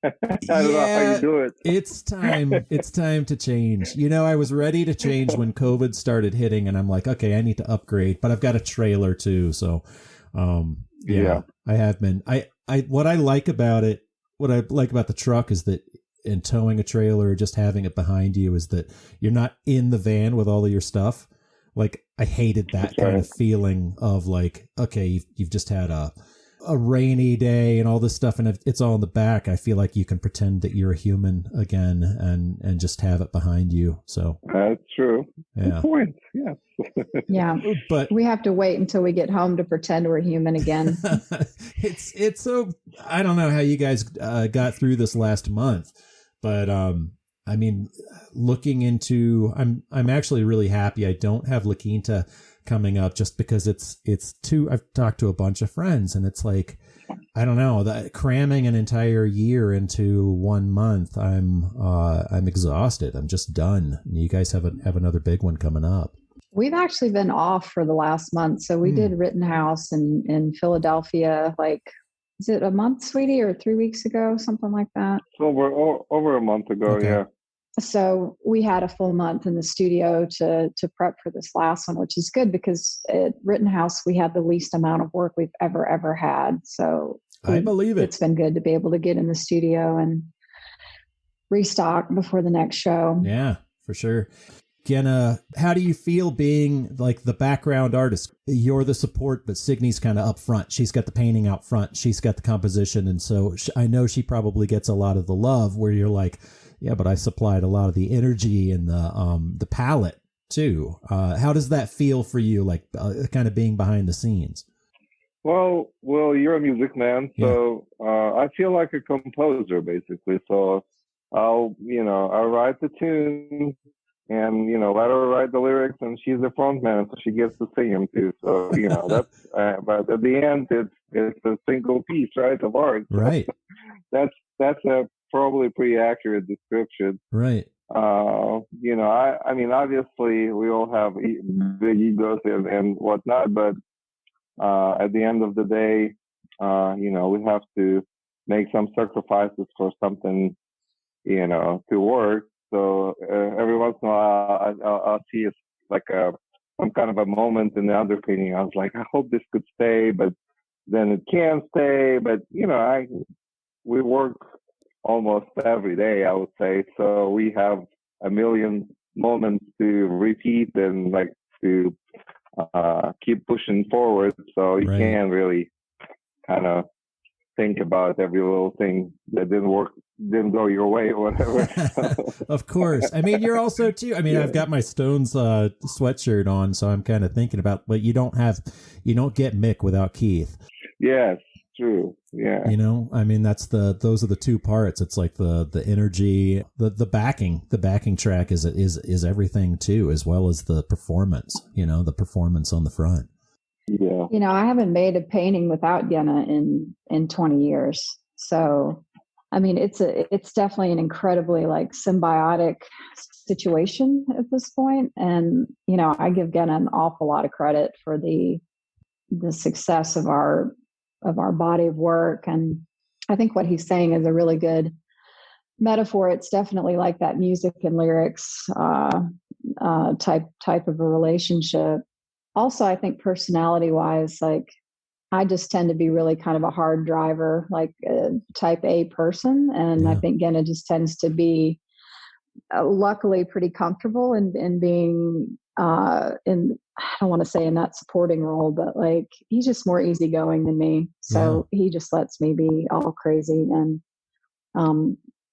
I don't know how you do it. It's time. It's time to change. I was ready to change when COVID started hitting, and I'm like, okay, I need to upgrade, but I've got a trailer too. So, I have been. What I like about the truck is that in towing a trailer or just having it behind you is that you're not in the van with all of your stuff. Like, I hated that kind of feeling of like, okay, you've just had a rainy day and all this stuff, and if it's all in the back, I feel like you can pretend that you're a human again and just have it behind you. So that's true. Yeah. Good point. Yes. Yeah. But we have to wait until we get home to pretend we're human again. it's so, I don't know how you guys got through this last month, but I mean, looking into, I'm actually really happy I don't have La Quinta coming up, just because I've talked to a bunch of friends, and it's like, I don't know, that cramming an entire year into 1 month, I'm exhausted. I'm just done. You guys have another big one coming up. We've actually been off for the last month. So we did Rittenhouse in Philadelphia, like, is it a month, sweetie, or 3 weeks ago, something like that? Over a month ago, okay. Yeah. So we had a full month in the studio to prep for this last one, which is good because at Rittenhouse, we had the least amount of work we've ever had. So I believe it. It's been good to be able to get in the studio and restock before the next show. Yeah, for sure. Genna, how do you feel being like the background artist? You're the support, but Signe's kind of up front. She's got the painting out front. She's got the composition. And so I know she probably gets a lot of the love where you're like, yeah, but I supplied a lot of the energy and the palette too. How does that feel for you? Like kind of being behind the scenes? Well, you're a music man, so I feel like a composer basically. So I'll write the tune and, let her write the lyrics, and she's the front man, so she gets to sing them too. So, that's, but at the end, it's a single piece, right, of art. Right. That's a probably pretty accurate description. Right. I mean, obviously we all have big egos and whatnot, but at the end of the day, we have to make some sacrifices for something, to work. So every once in a while, I'll see it's like some kind of a moment in the underpainting. I was like, I hope this could stay, but then it can't stay. But we work almost every day, I would say. So we have a million moments to repeat and like to keep pushing forward. So you can't really kind of think about every little thing that didn't go your way or whatever. Of course. I mean, you're also too, I've got my Stones sweatshirt on, so I'm kind of thinking about, but you don't get Mick without Keith. Yes, true. Yeah. Those are the two parts. It's like the energy, the backing track is everything too, as well as the performance, the performance on the front. Yeah. I haven't made a painting without Genna in 20 years. So, it's definitely an incredibly like symbiotic situation at this point. And, I give Genna an awful lot of credit for the success of our body of work. And I think what he's saying is a really good metaphor. It's definitely like that music and lyrics type of a relationship. Also, I think personality wise, like I just tend to be really kind of a hard driver, like a type A person. And I think Genna just tends to be luckily pretty comfortable in being I don't want to say in that supporting role, but like he's just more easygoing than me. So he just lets me be all crazy and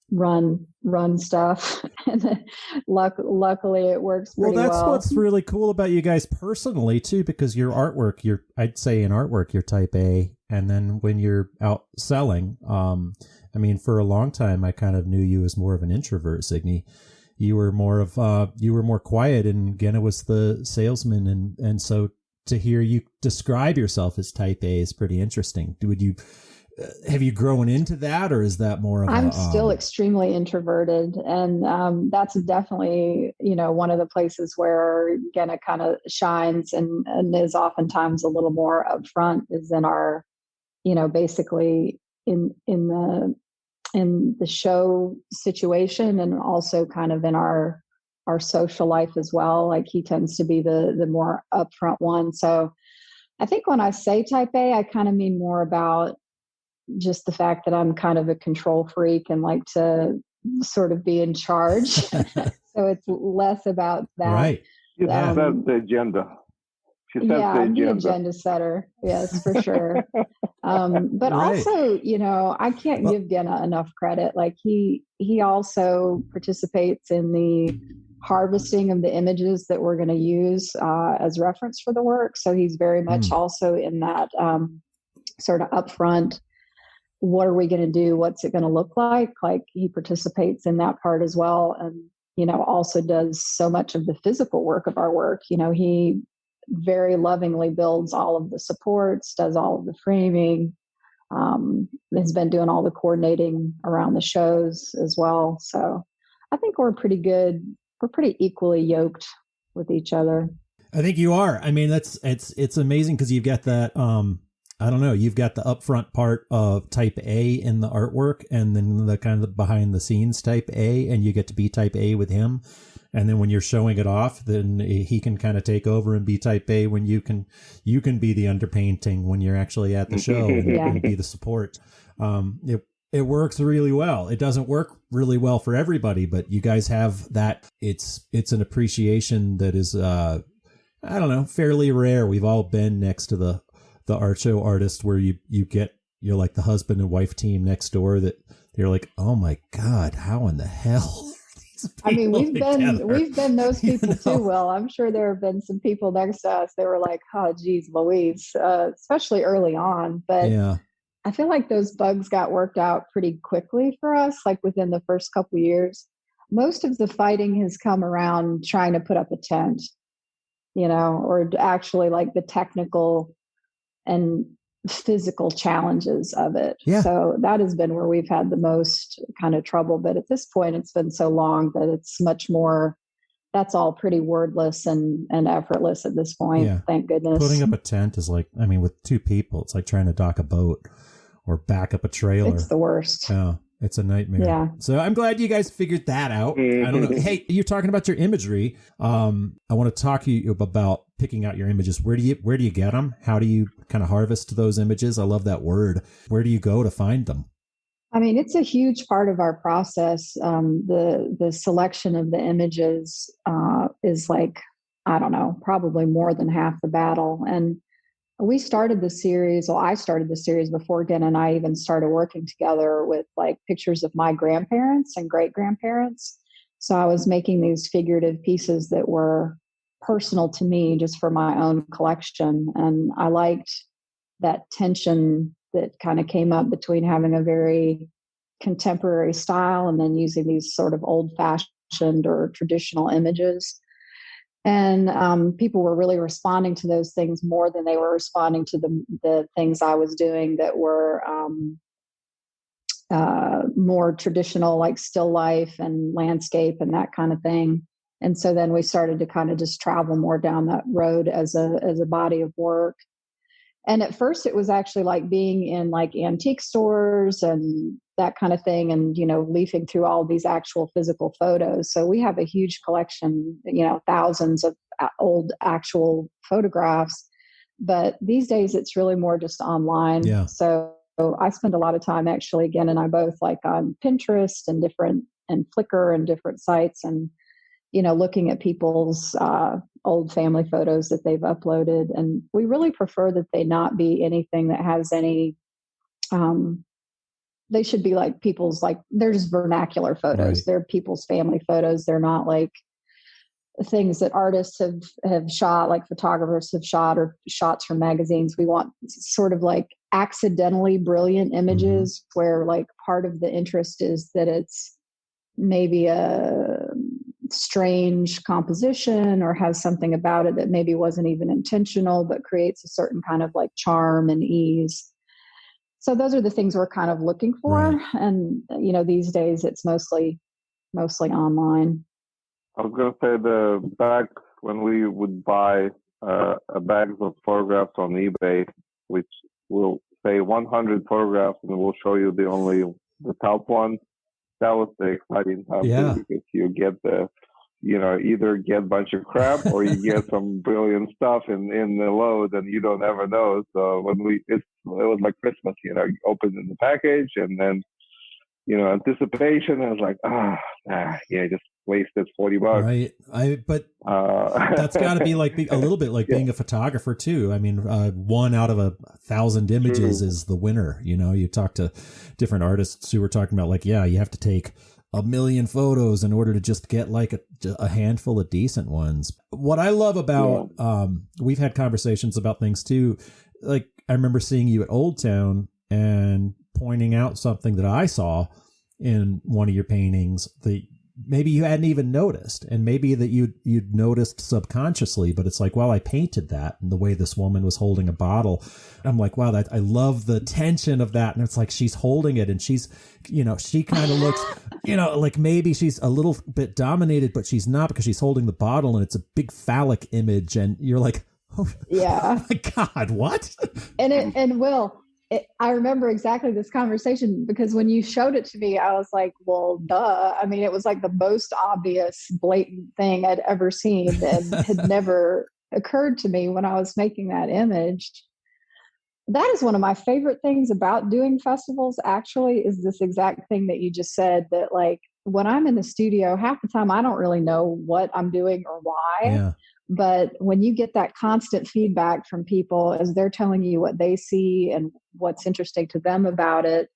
run stuff. And luckily it works pretty well. Well, that's what's really cool about you guys personally too, because your artwork, I'd say in artwork, you're type A. And then when you're out selling, for a long time, I kind of knew you as more of an introvert, Signe. You were more quiet, and Genna was the salesman. And so to hear you describe yourself as type A is pretty interesting. Have you grown into that, or is that more of I'm still extremely introverted, and that's definitely, one of the places where Genna kind of shines and is oftentimes a little more upfront is in our, basically in the show situation, and also kind of in our social life as well. Like he tends to be the more upfront one. So I think when I say type A, I kind of mean more about just the fact that I'm kind of a control freak and like to sort of be in charge. So it's less about that. Right. That's the agenda. I'm the agenda setter. Yes, for sure. But also, I can't give Genna enough credit. Like he also participates in the harvesting of the images that we're going to use as reference for the work. So he's very much also in that sort of upfront, what are we going to do? What's it going to look like? Like he participates in that part as well. And, also does so much of the physical work of our work. He very lovingly builds all of the supports, does all of the framing, has been doing all the coordinating around the shows as well. So I think we're pretty good. We're pretty equally yoked with each other. I think you are. It's amazing because you've got that, you've got the upfront part of type A in the artwork, and then the kind of the behind the scenes type A, and you get to be type A with him. And then when you're showing it off, then he can kind of take over and be type A when you can be the underpainting when you're actually at the show and be the support. It works really well. It doesn't work really well for everybody, but you guys have that. It's an appreciation that is, I don't know, fairly rare. We've all been next to the art show artist where you're like the husband and wife team next door that you're like, oh my God, how in the hell? I mean, we've been those people too. Well, I'm sure there have been some people next to us that were like, oh, geez, Louise, especially early on. But yeah. I feel like those bugs got worked out pretty quickly for us, like within the first couple of years. Most of the fighting has come around trying to put up a tent, or actually like the technical and physical challenges of it. Yeah. So that has been where we've had the most kind of trouble. But at this point, it's been so long that it's much more, that's all pretty wordless and effortless at this point. Yeah. Thank goodness. Putting up a tent is like, I mean, with two people, it's like trying to dock a boat or back up a trailer. It's the worst. Yeah. It's a nightmare. Yeah. So I'm glad you guys figured that out. I don't know. Hey, you're talking about your imagery. I want to talk to you about picking out your images. Where do you get them? How do you kind of harvest those images? I love that word. Where do you go to find them? I mean, it's a huge part of our process. The selection of the images is like, I don't know, probably more than half the battle. And we started the series, I started the series before Genna and I even started working together with like pictures of my grandparents and great grandparents. So I was making these figurative pieces that were personal to me just for my own collection. And I liked that tension that kind of came up between having a very contemporary style and then using these sort of old-fashioned or traditional images. And people were really responding to those things more than they were responding to the things I was doing that were more traditional, like still life and landscape and that kind of thing. And so then we started to kind of just travel more down that road as a body of work. And at first it was actually like being in like antique stores and that kind of thing. And, leafing through all these actual physical photos. So we have a huge collection, thousands of old actual photographs, but these days it's really more just online. Yeah. So I spend a lot of time actually, again, and I both like on Pinterest and Flickr and different sites and, looking at people's old family photos that they've uploaded. And we really prefer that they not be anything that has any, they should be like people's, like, they're just vernacular photos. Right. They're people's family photos. They're not like things that artists have shot, like photographers have shot or shots from magazines. We want sort of like accidentally brilliant images where like part of the interest is that it's maybe a strange composition or has something about it that maybe wasn't even intentional, but creates a certain kind of like charm and ease. So those are the things we're kind of looking for. Right. And, these days it's mostly online. I was going to say back when we would buy bags of photographs on eBay, which will say 100 photographs and we'll show you the top ones. That was the exciting time too, because you get either get a bunch of crap or you get some brilliant stuff in the load and you don't ever know. So when it was like Christmas, you opened in the package and then, anticipation. I was like, just wasted $40. Right. But that's got to be like a little bit like being a photographer too. I mean, 1 out of 1,000 images is the winner. You talk to different artists who were talking about like, you have to take 1 million photos in order to just get like a handful of decent ones. What I love about, we've had conversations about things too. Like I remember seeing you at Old Town and pointing out something that I saw in one of your paintings that maybe you hadn't even noticed, and maybe that you'd noticed subconsciously, but it's like, well, I painted that, and the way this woman was holding a bottle, I'm like, wow, I love the tension of that. And it's like she's holding it and she's, she kind of looks, like maybe she's a little bit dominated, but she's not, because she's holding the bottle and it's a big phallic image, and you're like, oh my God, what? And Will, I remember exactly this conversation, because when you showed it to me, I was like, well, duh. I mean, it was like the most obvious, blatant thing I'd ever seen and had never occurred to me when I was making that image. that is one of my favorite things about doing festivals, actually, is this exact thing that you just said, that like when I'm in the studio, half the time I don't really know what I'm doing or why. Yeah. But when you get that constant feedback from people as they're telling you what they see and what's interesting to them about it,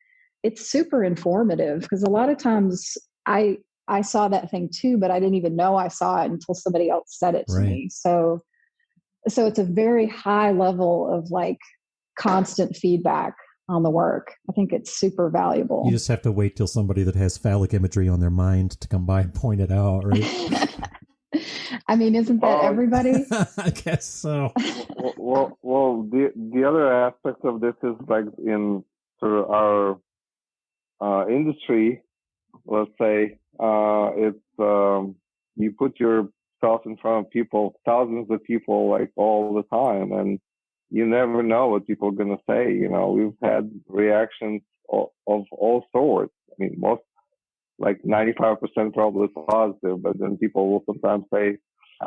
it's super informative, because a lot of times I saw that thing too, but I didn't even know I saw it until somebody else said it to me. So it's a very high level of like constant feedback on the work. I think it's super valuable. You just have to wait till somebody that has phallic imagery on their mind to come by and point it out, right? I mean, isn't that everybody? I guess so. Well, the other aspect of this is like in sort of our industry, let's say, it's you put yourself in front of people, thousands of people, like all the time, and you never know what people are going to say. You know, we've had reactions of all sorts. I mean, most, like 95% probably positive, but then people will sometimes say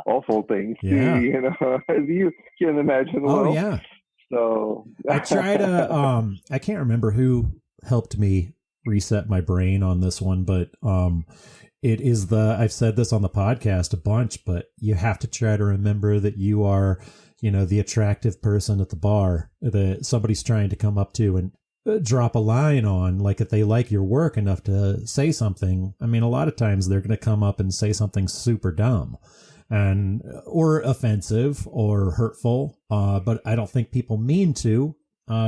awful things too, you know, as you can imagine. Oh, yeah. So I try to, I can't remember who helped me reset my brain on this one, but it is I've said this on the podcast a bunch, but you have to try to remember that you are, you know, the attractive person at the bar that somebody's trying to come up to and drop a line on. Like, if they like your work enough to say something, I mean, a lot of times they're going to come up and say something super dumb and or offensive or hurtful, but I don't think people mean to.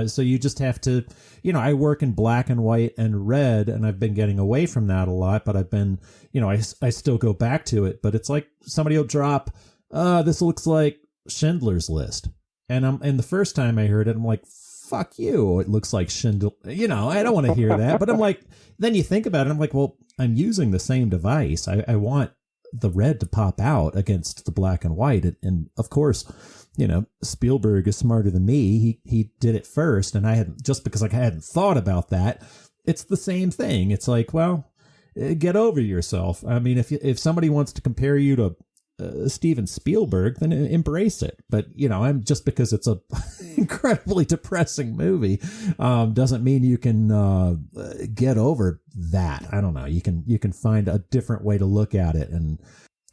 So you just have to, you know, I work in black and white and red, and I've been getting away from that a lot, but I've been, you know, I still go back to it, but it's like somebody will drop, this looks like Schindler's List. And the first time I heard it, I'm like, fuck you. It looks like Schindler. You know, I don't want to hear that. But I'm like, then you think about it. I'm like, well, I'm using the same device. I want the red to pop out against the black and white. And of course, you know, Spielberg is smarter than me. He did it first. And I hadn't, just because I hadn't thought about that, it's the same thing. It's like, well, get over yourself. I mean, if somebody wants to compare you to Steven Spielberg, then embrace it. But, you know, I'm just because it's a incredibly depressing movie doesn't mean you can get over that. I don't know. You can find a different way to look at it. And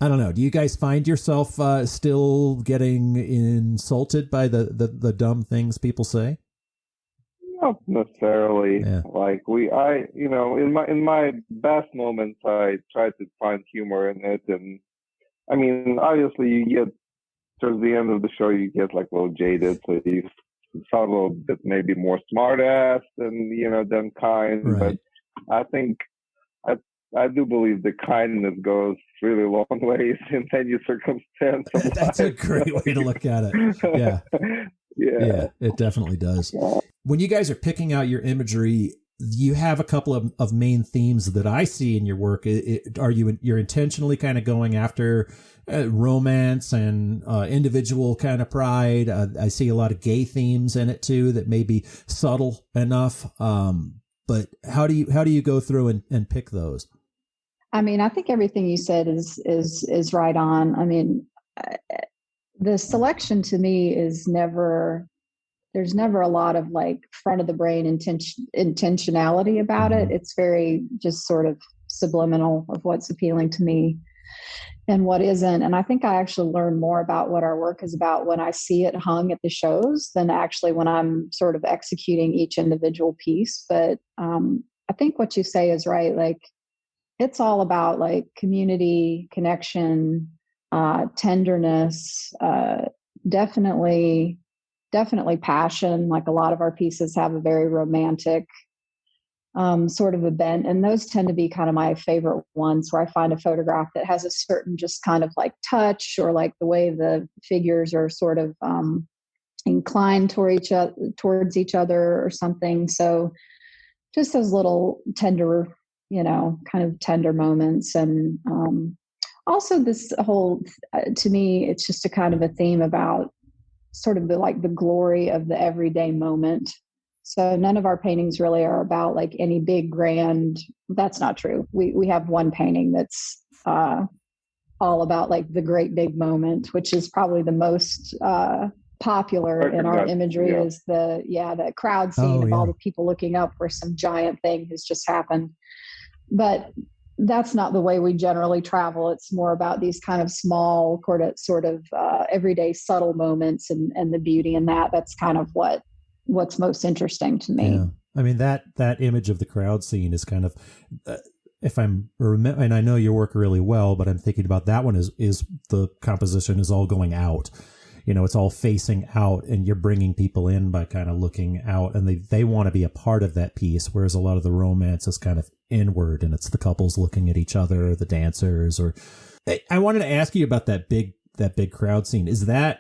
I don't know. Do you guys find yourself still getting insulted by the dumb things people say? Not necessarily. Yeah. Like you know, in my best moments, I try to find humor in it. And I mean, obviously you get towards the end of the show, you get like a little jaded. So you sound a little bit maybe more smart ass than kind. Right. But I think I do believe the kindness goes really long ways in any circumstance. That's a great way to look at it. Yeah. Yeah, it definitely does. Yeah. When you guys are picking out your imagery, you have a couple of main themes that I see in your work. You're intentionally kind of going after romance and individual kind of pride. I see a lot of gay themes in it too that may be subtle enough. But how do you go through and pick those? I mean, I think everything you said is right on. I mean, the selection to me is there's never a lot of like front of the brain intentionality about it. It's very just sort of subliminal of what's appealing to me and what isn't. And I think I actually learn more about what our work is about when I see it hung at the shows than actually when I'm sort of executing each individual piece. But I think what you say is right. Like, it's all about like community, connection, tenderness, definitely passion. Like, a lot of our pieces have a very romantic sort of a bent, and those tend to be kind of my favorite ones, where I find a photograph that has a certain just kind of like touch, or like the way the figures are sort of inclined towards each other or something. So just those little tender, kind of tender moments. And also this whole, to me, it's just a kind of a theme about sort of the glory of the everyday moment. So none of our paintings really are about like any big grand, that's not true. We have one painting that's all about like the great big moment, which is probably the most popular in our imagery is the crowd scene of all the people looking up where some giant thing has just happened. But that's not the way we generally travel. It's more about these kind of small, sort of everyday subtle moments and the beauty in that. That's kind of what's most interesting to me. Yeah. I mean, that image of the crowd scene is kind of, if I'm and I know your work really well, but I'm thinking about that one is the composition is all going out. You know, it's all facing out, and you're bringing people in by kind of looking out, and they want to be a part of that piece. Whereas a lot of the romance is kind of inward, and it's the couples looking at each other, the dancers. Or I wanted to ask you about that big crowd scene. Is that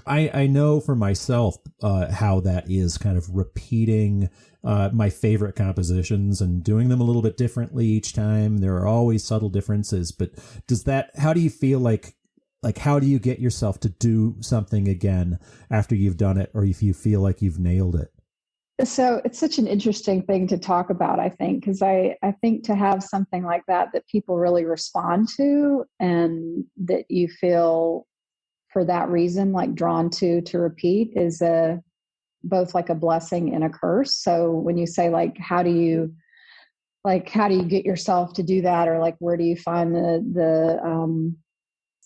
I know for myself how that is kind of repeating my favorite compositions and doing them a little bit differently each time. There are always subtle differences, but how do you feel like how do you get yourself to do something again after you've done it, or if you feel like you've nailed it? So it's such an interesting thing to talk about, I think, because I think to have something like that people really respond to, and that you feel for that reason, like drawn to repeat, is both like a blessing and a curse. So when you say how do you get yourself to do that, or like where do you find the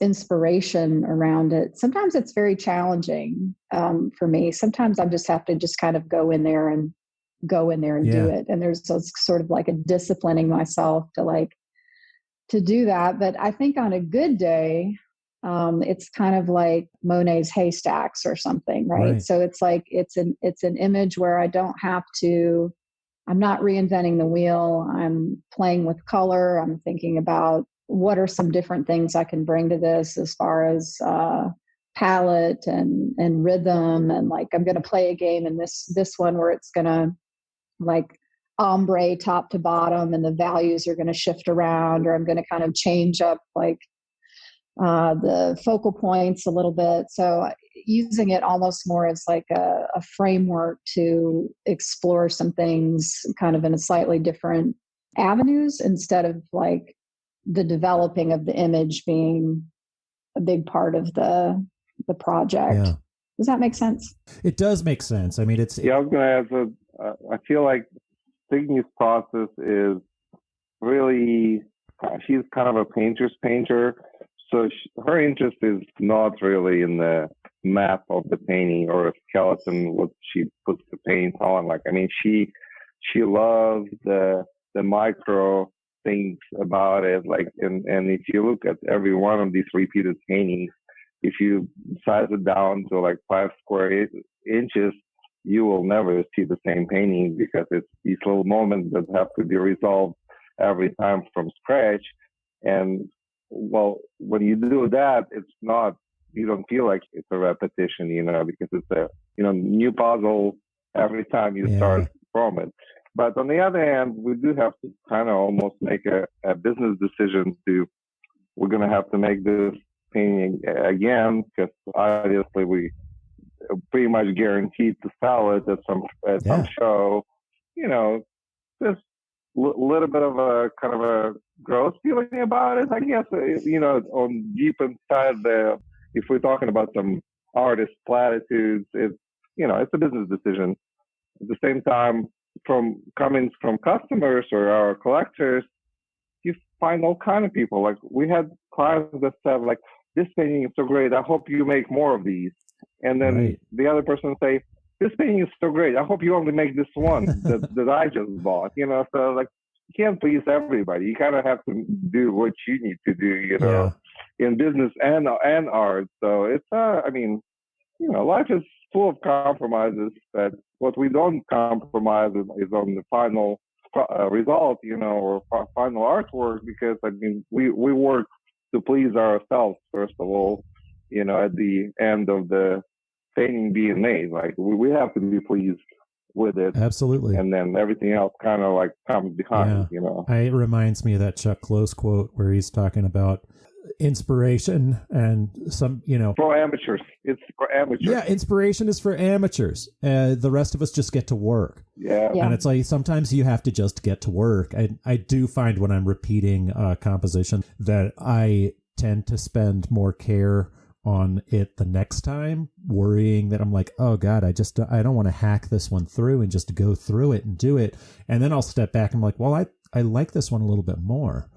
inspiration around it? Sometimes it's very challenging for me. Sometimes I just have to just kind of go in there and do it. And there's sort of like a disciplining myself to do that. But I think on a good day, it's kind of like Monet's haystacks or something, right? So it's like it's an image where I'm not reinventing the wheel. I'm playing with color. I'm thinking about what are some different things I can bring to this as far as palette and rhythm, and I'm going to play a game in this one where it's going to ombre top to bottom, and the values are going to shift around, or I'm going to kind of change up the focal points a little bit. So using it almost more as a framework to explore some things kind of in a slightly different avenues, instead of the developing of the image being a big part of the project. Yeah. Does that make sense? It does make sense. I mean, I was going to add, I feel like Signe's process is really, she's kind of a painter's painter. So her interest is not really in the map of the painting or a skeleton, what she puts the paint on. She loves the micro things about it. And if you look at every one of these repeated paintings, if you size it down to 5 square inches, you will never see the same painting, because it's these little moments that have to be resolved every time from scratch. And when you do that, you don't feel like it's a repetition, because it's a, new puzzle every time you start from it. But on the other hand, we do have to kind of almost make a business decision we're going to have to make this painting again, because obviously we pretty much guaranteed to sell it at some show. Just little bit of a kind of a gross feeling about it, I guess. On deep inside if we're talking about some artist platitudes, it's a business decision. At the same time, coming from customers or our collectors, you find all kind of people. We had clients that said, this painting is so great, I hope you make more of these. And then the other person say, this painting is so great, I hope you only make this one that I just bought. So you can't please everybody. You kind of have to do what you need to do, in business and art. So it's life is full of compromises, but what we don't compromise is on the final result, or final artwork, because we work to please ourselves first of all, at the end of the painting being made. We have to be pleased with it. Absolutely. And then everything else kind of comes behind, It reminds me of that Chuck Close quote where he's talking about inspiration and some, for amateurs. It's for amateurs. Yeah, inspiration is for amateurs. The rest of us just get to work. Yeah. And it's sometimes you have to just get to work. I do find when I'm repeating composition that I tend to spend more care on it the next time, worrying that I'm like, oh God, I don't want to hack this one through and just go through it and do it. And then I'll step back and I'm like, well, I like this one a little bit more.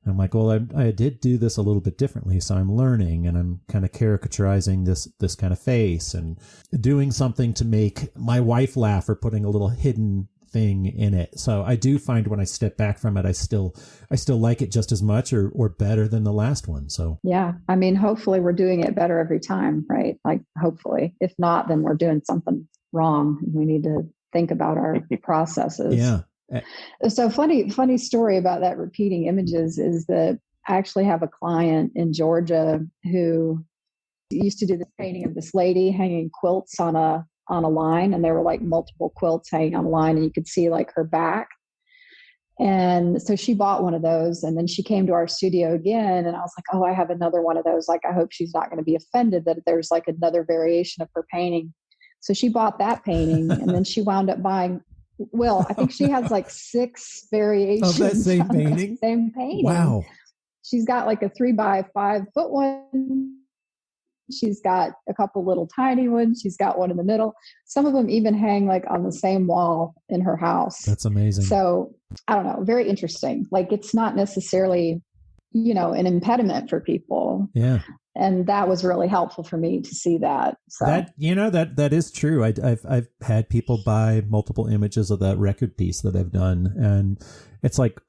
And I'm like, well, I did do this a little bit differently. So I'm learning, and I'm kind of caricaturizing this kind of face and doing something to make my wife laugh, or putting a little hidden thing in it. So I do find when I step back from it, I still like it just as much or better than the last one. So yeah, I mean, hopefully we're doing it better every time, right? Like, hopefully. If not, then we're doing something wrong. We need to think about our processes. Yeah. So funny story about that repeating images is that I actually have a client in Georgia who used to do this painting of this lady hanging quilts on a line, and there were like multiple quilts hanging on a line, and you could see like her back. And so she bought one of those, and then she came to our studio again, and I was like, oh, I have another one of those. Like, I hope she's not going to be offended that there's like another variation of her painting. So she bought that painting, and then she wound up buying, well, I think she has like 6 variations of that same painting. Same painting. Wow. She's got like a 3x5 foot one. She's got a couple little tiny ones. She's got one in the middle. Some of them even hang like on the same wall in her house. That's amazing. So I don't know, very interesting. Like, it's not necessarily, an impediment for people. Yeah. And that was really helpful for me to see that. So that is true. I've had people buy multiple images of that record piece that I've done, and it's like,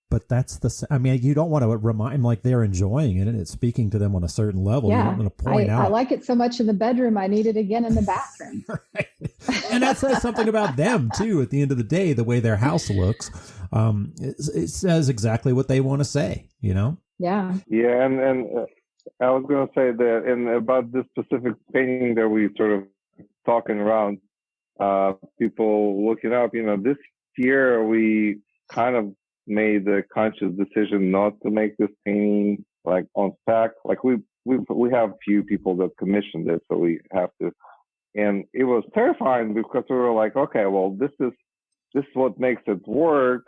but that's you don't want to remind, like, they're enjoying it and it's speaking to them on a certain level. Yeah, you don't want to point out. I like it so much in the bedroom, I need it again in the bathroom. Right. And that says something about them too. At the end of the day, the way their house looks, it says exactly what they want to say, Yeah. Yeah. And I was going to say that, and about this specific painting that we sort of talking around, people looking up, this year we kind of made the conscious decision not to make this painting like on spec. Like, we have few people that commissioned it, so we have to. And it was terrifying because we were like, okay, well, this is what makes it work,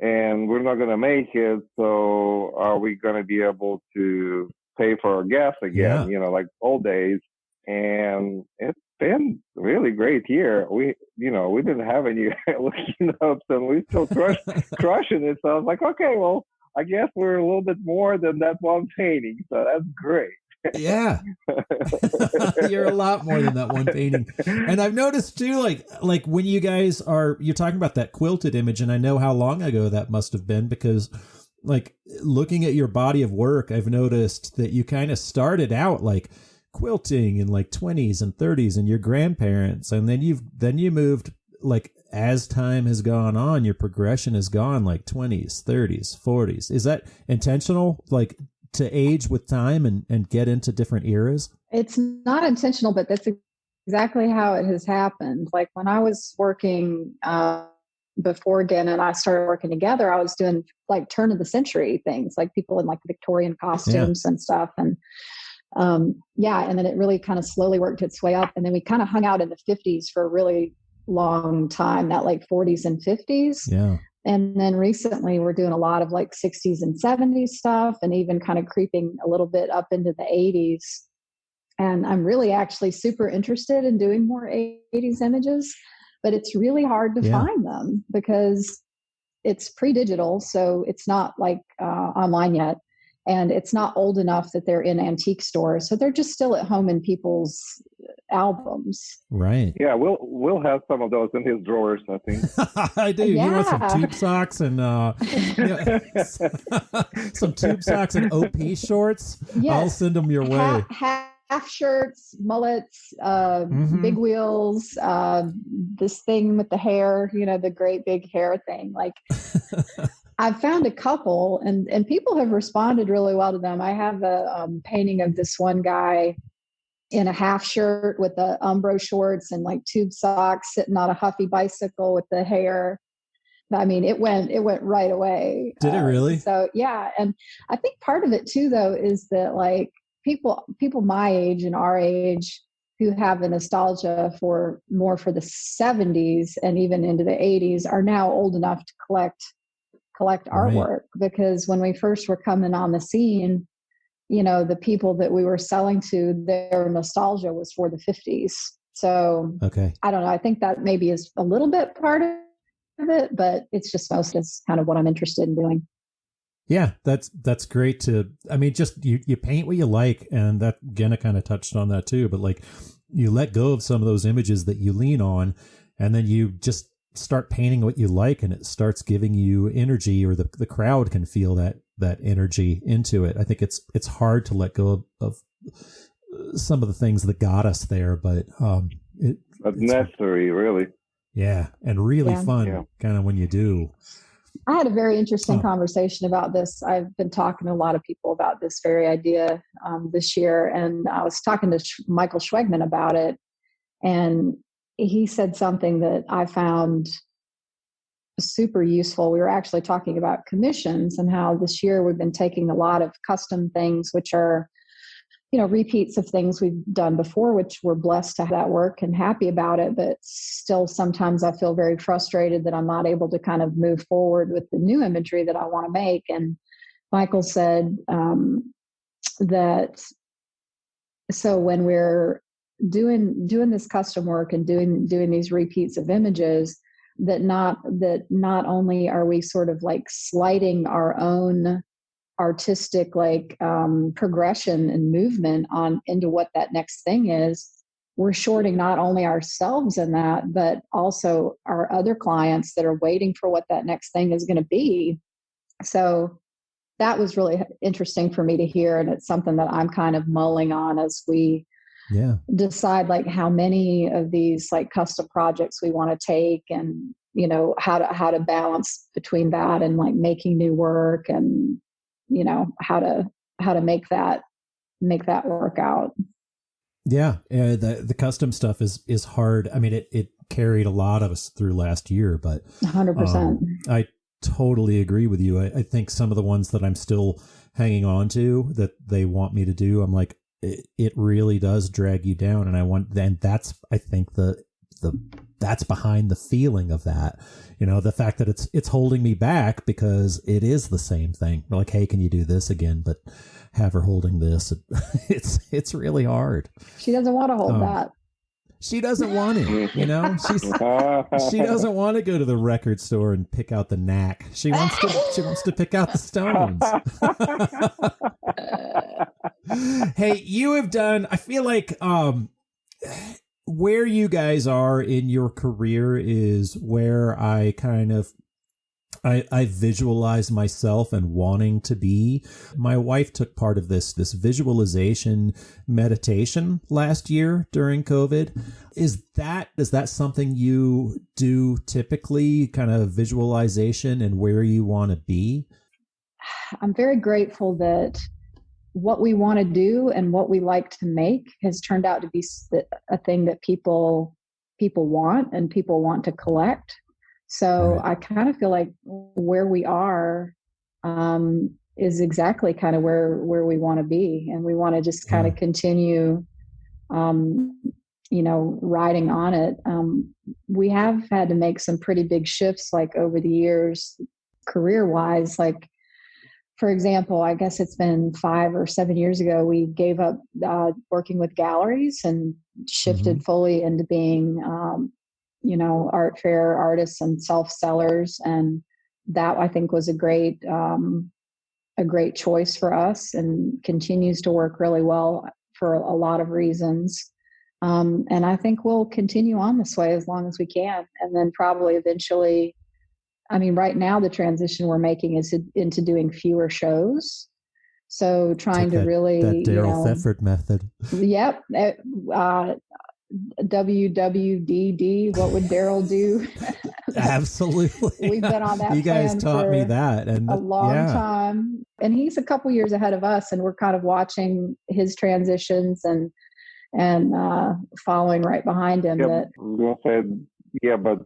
and we're not going to make it. So are we going to be able to pay for our gas again? Yeah. Like old days. And it's been really great year. We didn't have any looking ups, and we still crushing it. So I was like, okay, well, I guess we're a little bit more than that one painting. So that's great. Yeah. You're a lot more than that one painting. And I've noticed too, like when you guys you're talking about that quilted image, and I know how long ago that must have been, because like looking at your body of work, I've noticed that you kind of started out like quilting in like 20s and 30s and your grandparents, and then you moved, like, as time has gone on, your progression has gone like 20s, 30s, 40s. Is that intentional, like to age with time and get into different eras? It's not intentional, but that's exactly how it has happened. Like, when I was working before Genna and I started working together, I was doing like turn of the century things, like people in like Victorian costumes and stuff. And and then it really kind of slowly worked its way up. And then we kind of hung out in the 50s for a really long time, that like 40s and 50s. Yeah. And then recently we're doing a lot of like 60s and 70s stuff, and even kind of creeping a little bit up into the 80s. And I'm really actually super interested in doing more 80s images, but it's really hard to find them because it's pre-digital. So it's not like online yet. And it's not old enough that they're in antique stores. So they're just still at home in people's albums. Right. Yeah, we'll have some of those in his drawers, I think. I do. Yeah. You want some tube socks and some tube socks and OP shorts? Yes. I'll send them your way. Half shirts, mullets, big wheels, this thing with the hair, the great big hair thing. Like, I've found a couple, and people have responded really well to them. I have a painting of this one guy in a half shirt with the Umbro shorts and like tube socks, sitting on a Huffy bicycle with the hair. I mean, it went right away. Did it really? So yeah, and I think part of it too, though, is that like people my age and our age who have a nostalgia for the 70s and even into the 80s are now old enough to collect artwork, because when we first were coming on the scene, the people that we were selling to, their nostalgia was for the 50s. So Okay. I don't know. I think that maybe is a little bit part of it, but it's just most is kind of what I'm interested in doing. Yeah, that's great just you paint what you like, and that Genna kind of touched on that too, but like you let go of some of those images that you lean on, and then you just start painting what you like, and it starts giving you energy, or the crowd can feel that energy into it. I think it's hard to let go of some of the things that got us there, but it's necessary, really. Yeah, and really fun kind of when you do. I had a very interesting conversation about this. I've been talking to a lot of people about this very idea this year, and I was talking to Michael Schwegman about it, and he said something that I found super useful. We were actually talking about commissions and how this year we've been taking a lot of custom things, which are repeats of things we've done before, which we're blessed to have that work and happy about it. But still, sometimes I feel very frustrated that I'm not able to kind of move forward with the new imagery that I want to make. And Michael said that so when we're doing this custom work and doing these repeats of images, that not only are we sort of like slighting our own artistic progression and movement on into what that next thing is, we're shorting not only ourselves in that, but also our other clients that are waiting for what that next thing is going to be. So that was really interesting for me to hear, and it's something that I'm kind of mulling on as we decide like how many of these like custom projects we want to take, and how to balance between that and like making new work, and how to make that work out. Yeah, the custom stuff is hard. I mean, it carried a lot of us through last year, but 100%. I totally agree with you. I think some of the ones that I'm still hanging on to that they want me to do, I'm like, it really does drag you down, and that's I think that's behind the feeling of that. The fact that it's holding me back because it is the same thing. We're like, hey, can you do this again? But have her holding this. It's really hard. She doesn't want to hold that. She doesn't want to, she doesn't want to go to the record store and pick out the knack. She wants to pick out the stones. Hey, you have done, I feel like, where you guys are in your career is where I kind of I visualize myself and wanting to be. My wife took part of this visualization meditation last year during COVID. Is that something you do typically, kind of visualization and where you want to be? I'm very grateful that what we want to do and what we like to make has turned out to be a thing that people want and people want to collect. So right. I kind of feel like where we are is exactly kind of where we want to be, and we want to just kind of continue, riding on it. We have had to make some pretty big shifts, like over the years, career-wise. Like, for example, I guess it's been 5 or 7 years ago, we gave up working with galleries and shifted fully into being art fair artists and self-sellers. And that, I think, was a great choice for us, and continues to work really well for a lot of reasons. And I think we'll continue on this way as long as we can. And then probably eventually, I mean, right now the transition we're making is into doing fewer shows. So trying to really... That Daryl Thetford method. Yep. WWDD, what would Daryl do? Absolutely. We've been on that. You guys taught me that, and a long time. And he's a couple years ahead of us, and we're kind of watching his transitions and following right behind him. Yeah, but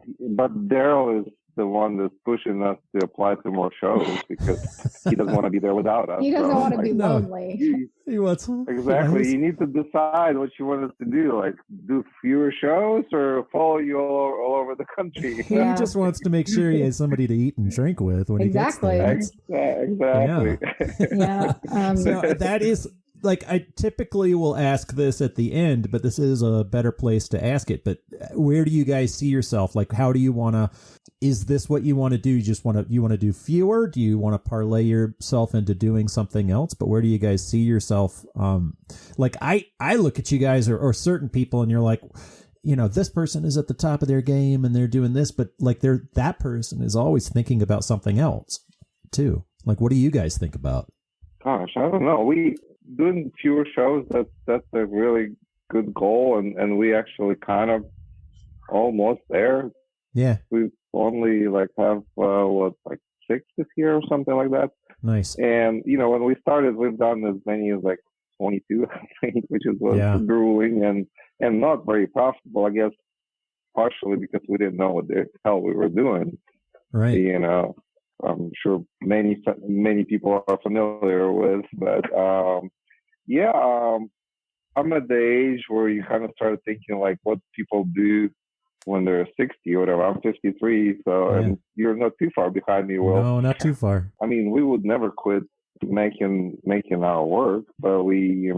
Daryl is the one that's pushing us to apply to more shows because he doesn't want to be there without us. He doesn't want to be no. lonely. He wants Exactly. You need to decide what you want us to do. Like, do fewer shows or follow you all over the country. He just wants to make sure he has somebody to eat and drink with when Exactly. he gets there. Exactly. Yeah. So that is, like, I typically will ask this at the end, but this is a better place to ask it. But where do you guys see yourself? Like, how do you want to, is this what you want to do? You want to do fewer? Do you want to parlay yourself into doing something else? But where do you guys see yourself? Like, I look at you guys or certain people and you're like, you know, this person is at the top of their game and they're doing this, but like that person is always thinking about something else too. Like, what do you guys think about? Gosh, I don't know. We doing fewer shows. That's a really good goal, and we actually kind of almost there. Yeah, we only have 6 this year or something like that. Nice. And you know, when we started, we've done as many as 22, I think, which was grueling and not very profitable. I guess partially because we didn't know what the hell we were doing. Right. You know, I'm sure many people are familiar with, but I'm at the age where you kind of start thinking what people do when they're 60 or whatever. I'm 53, so and you're not too far behind me, Will. No, not too far. I mean, we would never quit making our work, but we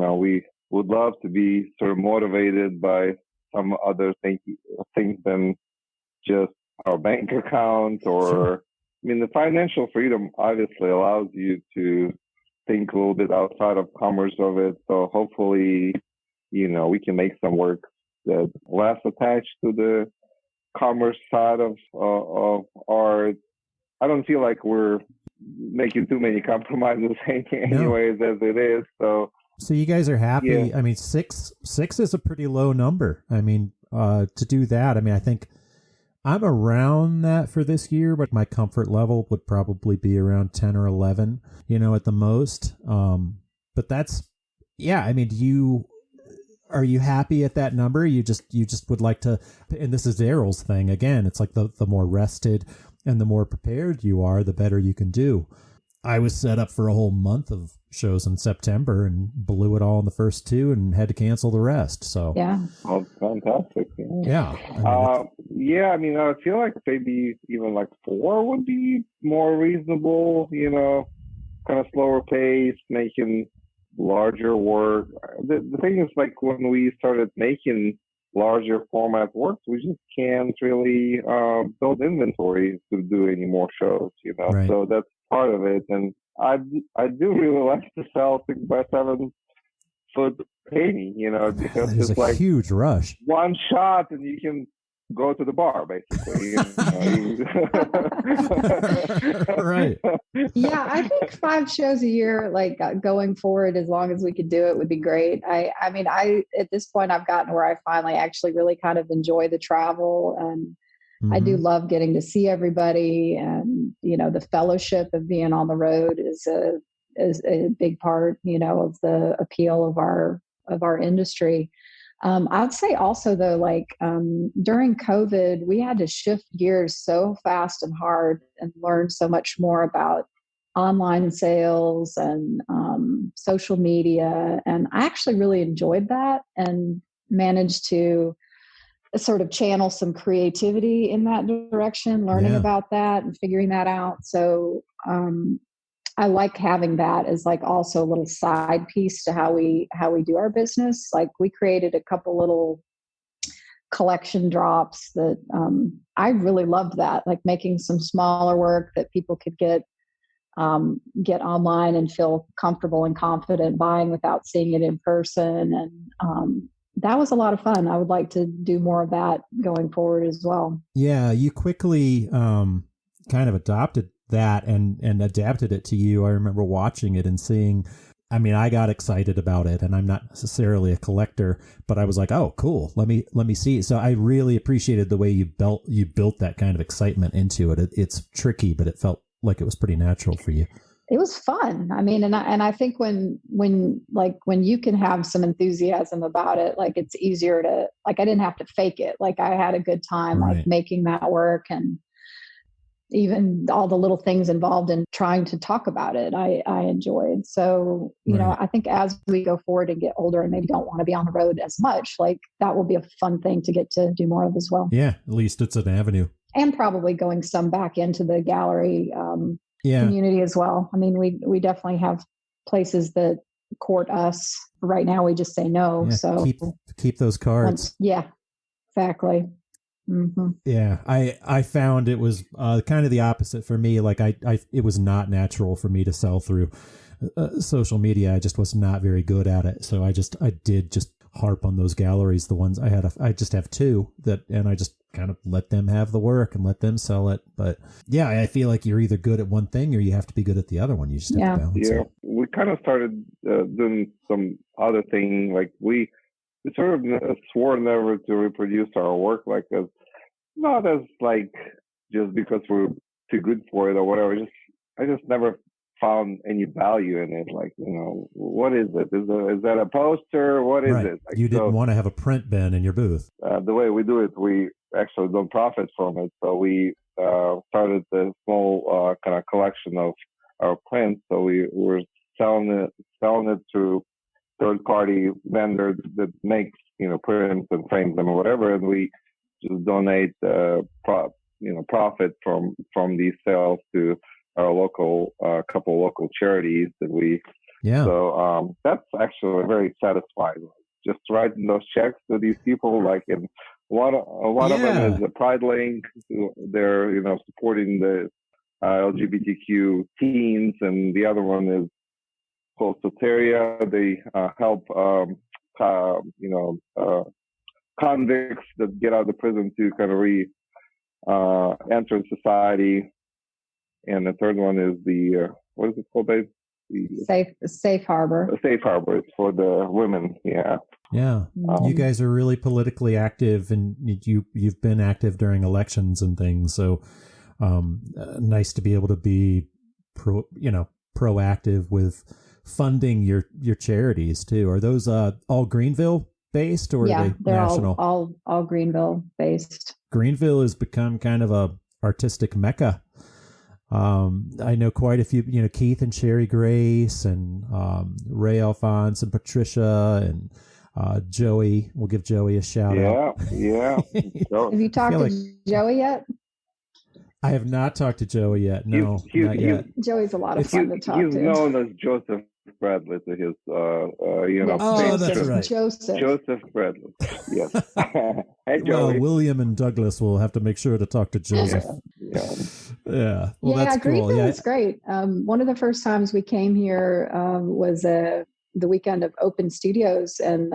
would love to be sort of motivated by some other things than just our bank account or. Sure. I mean, the financial freedom obviously allows you to think a little bit outside of commerce of it. So hopefully, you know, we can make some work that's less attached to the commerce side of art. I don't feel like we're making too many compromises anyways as it is. So you guys are happy. Yeah. I mean, six is a pretty low number. I mean, to do that, I mean, I think I'm around that for this year, but my comfort level would probably be around 10 or 11, you know, at the most. But that's, I mean, are you happy at that number? You just would like to, and this is Daryl's thing again. It's like the more rested and the more prepared you are, the better you can do. I was set up for a whole month of shows in September and blew it all in the first 2 and had to cancel the rest. So oh, fantastic. I mean, I feel like maybe even 4 would be more reasonable, you know, kind of slower pace, making larger work. The thing is, when we started making larger format works, we just can't really build inventory to do any more shows, you know. Right. So that's part of it. And I do really like to sell 6x7 foot painting, you know, because it's a huge rush. One shot and you can go to the bar, basically. Right. Yeah, I think 5 shows a year, going forward, as long as we could do it, would be great. I mean, at this point, I've gotten where I finally actually really kind of enjoy the travel, and I do love getting to see everybody, and you know, the fellowship of being on the road is a big part, you know, of the appeal of our industry. I would say also though, during COVID, we had to shift gears so fast and hard and learn so much more about online sales and social media. And I actually really enjoyed that and managed to sort of channel some creativity in that direction, learning about that and figuring that out. So I like having that as also a little side piece to how we do our business. We created a couple little collection drops that I really loved that, making some smaller work that people could get online and feel comfortable and confident buying without seeing it in person. And that was a lot of fun. I would like to do more of that going forward as well. Yeah, you quickly kind of adopted that and adapted it to you. I remember watching it and seeing, I mean, I got excited about it, and I'm not necessarily a collector, but I was like, oh, cool. Let me see. So I really appreciated the way you built that kind of excitement into it. It's tricky, but it felt like it was pretty natural for you. It was fun. I mean, and I think when you can have some enthusiasm about it, it's easier to, I didn't have to fake it. I had a good time, making that work. And even all the little things involved in trying to talk about it, I enjoyed. So, you know, I think as we go forward and get older and maybe don't want to be on the road as much, like that will be a fun thing to get to do more of as well. Yeah, at least it's an avenue. And probably going some back into the gallery community as well. I mean, we definitely have places that court us. Right now, we just say no. Yeah, so keep those cards. Yeah, exactly. Mm-hmm. Yeah, I found it was kind of the opposite for me. Like it was not natural for me to sell through social media. I just was not very good at it. So I did harp on those galleries. The ones I just have two and I just kind of let them have the work and let them sell it. But yeah, I feel like you're either good at one thing or you have to be good at the other one. You just have to balance it. We kind of started doing some other thing. Like we sort of swore never to reproduce our work, like not as like just because we're too good for it or whatever. I just never found any value in it. Like, you know, what is it? Is that a poster? What is it? Like, you didn't want to have a print bin in your booth. The way we do it, we actually don't profit from it. So we started a small kind of collection of our prints. So we were selling it to third-party vendors that makes, you know, prints and frames them or whatever, and we just donate profit from these sales to our local couple local charities that we. Yeah. So that's actually very satisfying. Just writing those checks to these people, like, and one of them is a Pride Link. They're, you know, supporting the LGBTQ teens, and the other one is called Soteria. They help convicts that get out of prison to kind of enter society. And the third one is the what is it called, babe? Safe Harbor. Safe Harbor. It's for the women. Yeah. Yeah. You guys are really politically active, and you've been active during elections and things. So nice to be able to be proactive with funding your charities too. Are those all Greenville based, or are they national? all Greenville based. Greenville has become kind of a artistic mecca. I know quite a few, Keith and Sherry Grace and Ray Alphonse and Patricia and Joey. We'll give Joey a shout out. Yeah. Have you talked to Joey yet? I have not talked to Joey yet. No, not yet. Joey's a lot of fun to talk to. He's known as Joseph Bradley to his, yes, that's right. Joseph Bradley. Yes. Hey, Joey. Well, William and Douglas will have to make sure to talk to Joseph. Yeah. Well, that's cool. Greenville is great. One of the first times we came here was the weekend of Open Studios. And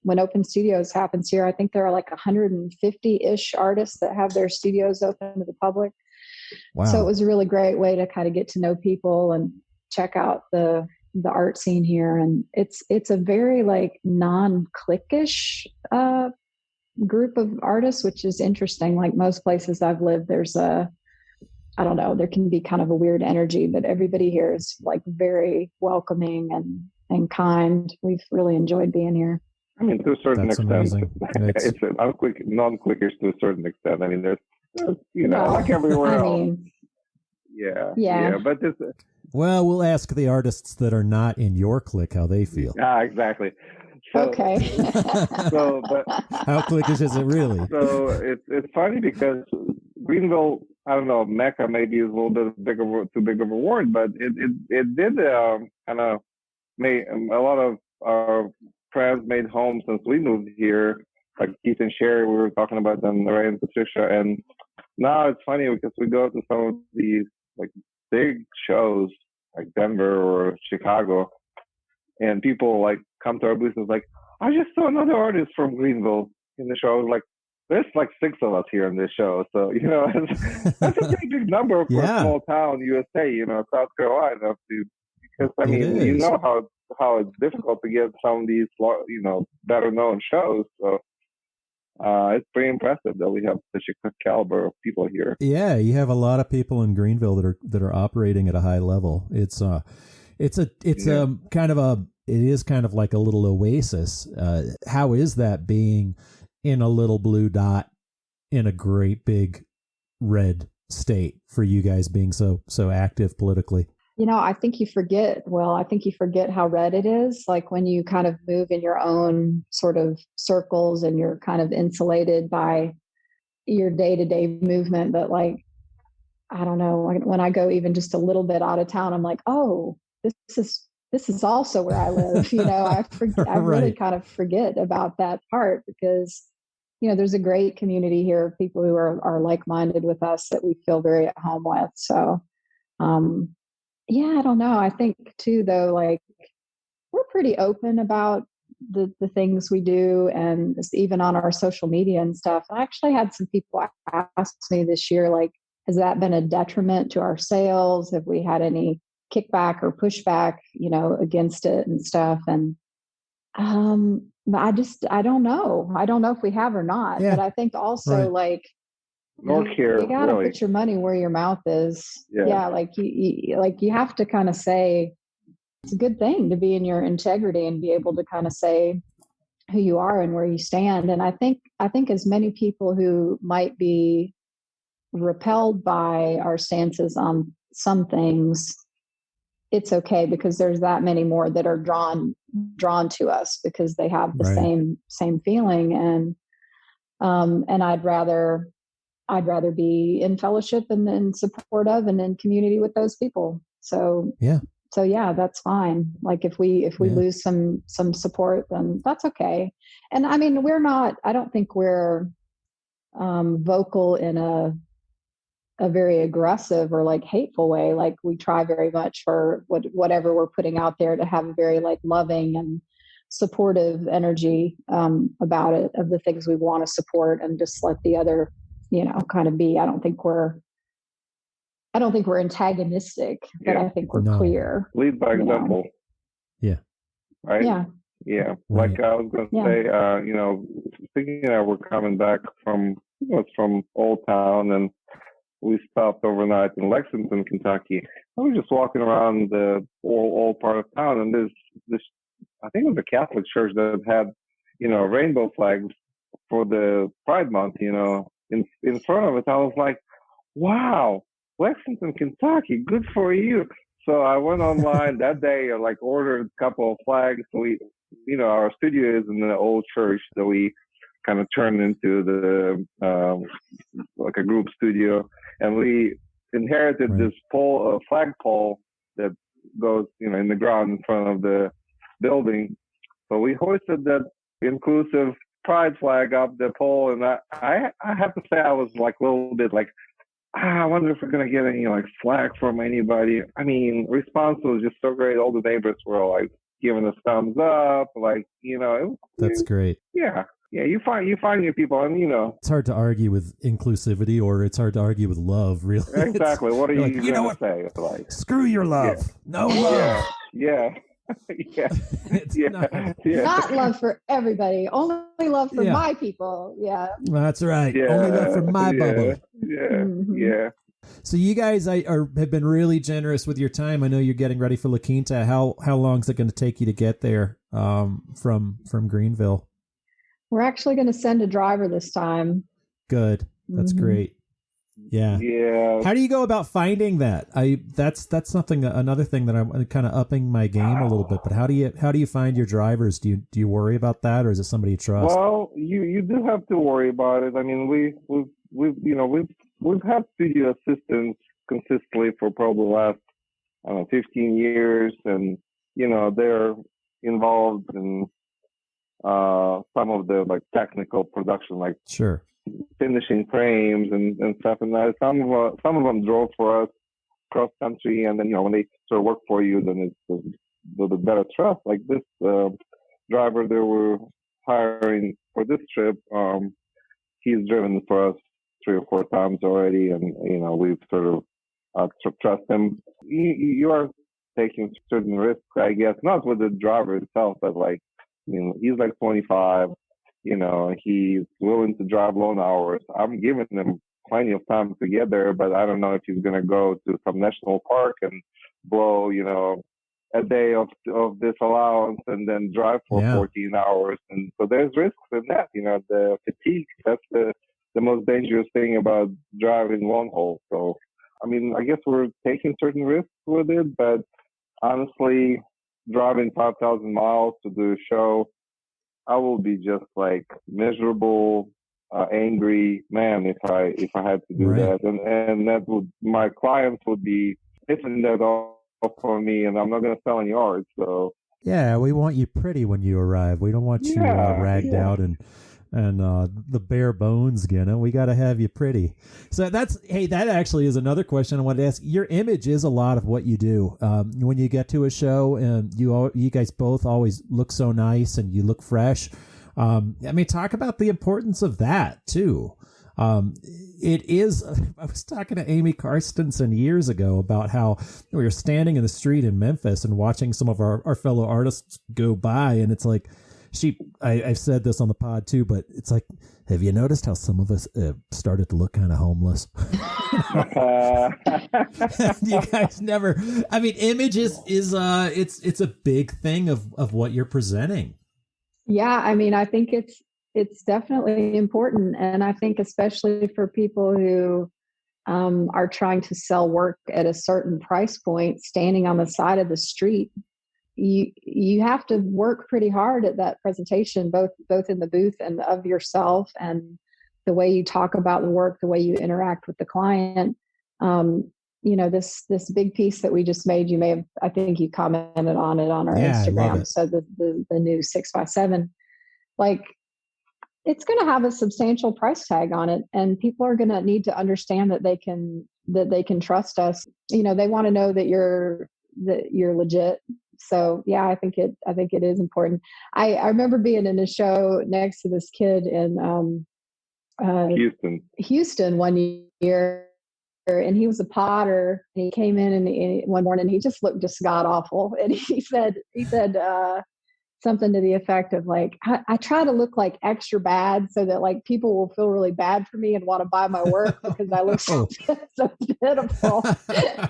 when Open Studios happens here, I think there are like 150-ish artists that have their studios open to the public. Wow. So it was a really great way to kind of get to know people and check out the art scene here. And it's a very like non-cliquish group of artists, which is interesting. Like most places I've lived, there's I don't know, there can be kind of a weird energy, but everybody here is like very welcoming and kind. We've really enjoyed being here. I mean, to a certain That's extent, amazing. it's non-cliquish to a certain extent. I mean, there's like everywhere else. Yeah. But this. Well, we'll ask the artists that are not in your clique how they feel. Exactly. So, okay. But how cliquish is it really? So it's funny because Greenville, I don't know, Mecca maybe is a little bit too big of a word, but it did kind of make a lot of our friends made home since we moved here. Like Keith and Sherry, we were talking about them, Ray and Patricia, and now it's funny because we go to some of these like big shows like Denver or Chicago, and people like come to our booth and like, I just saw another artist from Greenville in the show. I was like, there's like 6 of us here in this show. So, that's a pretty big number for a small town, USA, South Carolina. Because, I mean, you know how it's difficult to get some of these, better known shows. So it's pretty impressive that we have such a good caliber of people here. Yeah, you have a lot of people in Greenville that are operating at a high level. It is kind of like a little oasis. How is that being in a little blue dot in a great big red state for you guys being so active politically? I think you forget, how red it is. Like when you kind of move in your own sort of circles and you're kind of insulated by your day-to-day movement. But like, I don't know, when I go even just a little bit out of town, I'm like, oh, this is also where I live. I forget, I really kind of forget about that part because, there's a great community here of people who are like-minded with us that we feel very at home with. So, yeah, I don't know. I think too, though, like we're pretty open about the things we do, and even on our social media and stuff. I actually had some people ask me this year, like, has that been a detriment to our sales? Have we had any kickback or pushback, against it and stuff? And I don't know. I don't know if we have or not. Yeah. But I think also like here, you gotta really. put your money where your mouth is. Yeah. Like you have to kind of say it's a good thing to be in your integrity and be able to kind of say who you are and where you stand. And I think as many people who might be repelled by our stances on some things, it's okay because there's that many more that are drawn to us because they have the same feeling. And I'd rather be in fellowship and in support of and in community with those people. So yeah, that's fine. Like if we lose some support, then that's okay. And I mean, I don't think we're vocal in a very aggressive or like hateful way. Like we try very much for whatever we're putting out there to have a very like loving and supportive energy about it, of the things we want to support, and just let the other, kind of be. I don't think we're antagonistic, but I think we're clear. Lead by example. Yeah. Right? Yeah. Like Right. I was going to say, Signe and I were coming back from Old Town, and we stopped overnight in Lexington, Kentucky. I was just walking around the old part of town, and there's this, I think it was a Catholic church that had, rainbow flags for the Pride Month, in front of it. I was like, wow, Lexington, Kentucky, good for you. So I went online that day and like ordered a couple of flags. So we, our studio is in the old church that we kind of turned into the like a group studio, and we inherited this flagpole that goes, in the ground in front of the building. So we hoisted that inclusive pride flag up the pole, and I have to say I was like a little bit like, I wonder if we're gonna get any like flack from anybody. I mean, response was just so great. All the neighbors were like giving us thumbs up, like That's great. Yeah, you find your people, and it's hard to argue with inclusivity, or it's hard to argue with love. Really, exactly. What are you like, gonna say? It's like, screw your love, no love. Yeah. Not love for everybody, only love for my people. Yeah, that's right. Only love for my bubble. Yeah. So you guys have been really generous with your time. I know you're getting ready for La Quinta. How long is it going to take you to get there from Greenville? We're actually going to send a driver this time. Good. That's great. Yeah. How do you go about finding that? That's something, another thing that I'm kind of upping my game a little bit. But how do you find your drivers? Do you worry about that, or is it somebody you trust? Well, you do have to worry about it. I mean, we've had studio assistants consistently for probably the last 15 years, and they're involved in some of the like technical production, like finishing frames and stuff. And some of them drove for us cross country, and then when they sort of work for you, then it's a little bit better trust. Like this driver they were hiring for this trip, he's driven for us 3 or 4 times already, and we've sort of trust him. You are taking certain risks, I guess, not with the driver itself, but like he's like 25. He's willing to drive long hours. I'm giving him plenty of time to get there, but I don't know if he's going to go to some national park and blow, a day of this allowance and then drive for 14 hours. And so there's risks in that, the fatigue. That's the the most dangerous thing about driving long haul. So, I mean, I guess we're taking certain risks with it, but honestly, driving 5,000 miles to do a show, I will be just like miserable, angry man if I had to do that, and that would, my clients would be hitting that off for me, and I'm not going to sell any art. So yeah, we want you pretty when you arrive. We don't want you ragged out and the bare bones, Genna. We got to have you pretty. So that actually is another question I wanted to ask. Your image is a lot of what you do. When you get to a show, and you guys both always look so nice and you look fresh. I mean, talk about the importance of that too. It is, I was talking to Amy Carstensen years ago about how we were standing in the street in Memphis and watching some of our fellow artists go by, and it's like, I've said this on the pod too, but it's like, have you noticed how some of us started to look kind of homeless? You guys never, I mean, image is it's a big thing of what you're presenting. Yeah. I mean, I think it's definitely important. And I think especially for people who are trying to sell work at a certain price point, standing on the side of the street, you have to work pretty hard at that presentation, both in the booth and of yourself, and the way you talk about the work, the way you interact with the client. This big piece that we just made, I think you commented on it on our Instagram. So the new 6x7, like, it's going to have a substantial price tag on it, and people are going to need to understand that they can trust us. They want to know that you're legit. So yeah, I think it is important. I remember being in a show next to this kid in Houston one year, and he was a potter, and he came in and one morning he just looked just god awful, and he said something to the effect of like, I try to look like extra bad so that like people will feel really bad for me and want to buy my work because I look so pitiful.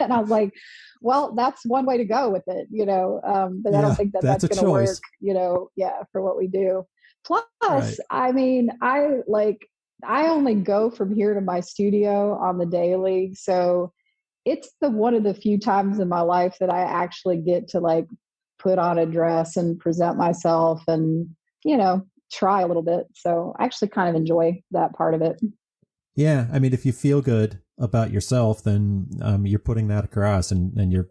And I was like, well, that's one way to go with it, but I don't think that's going to work, for what we do. Plus, I mean, I only go from here to my studio on the daily. So it's one of the few times in my life that I actually get to like put on a dress and present myself and, try a little bit. So I actually kind of enjoy that part of it. Yeah. I mean, if you feel good about yourself, then you're putting that across, and you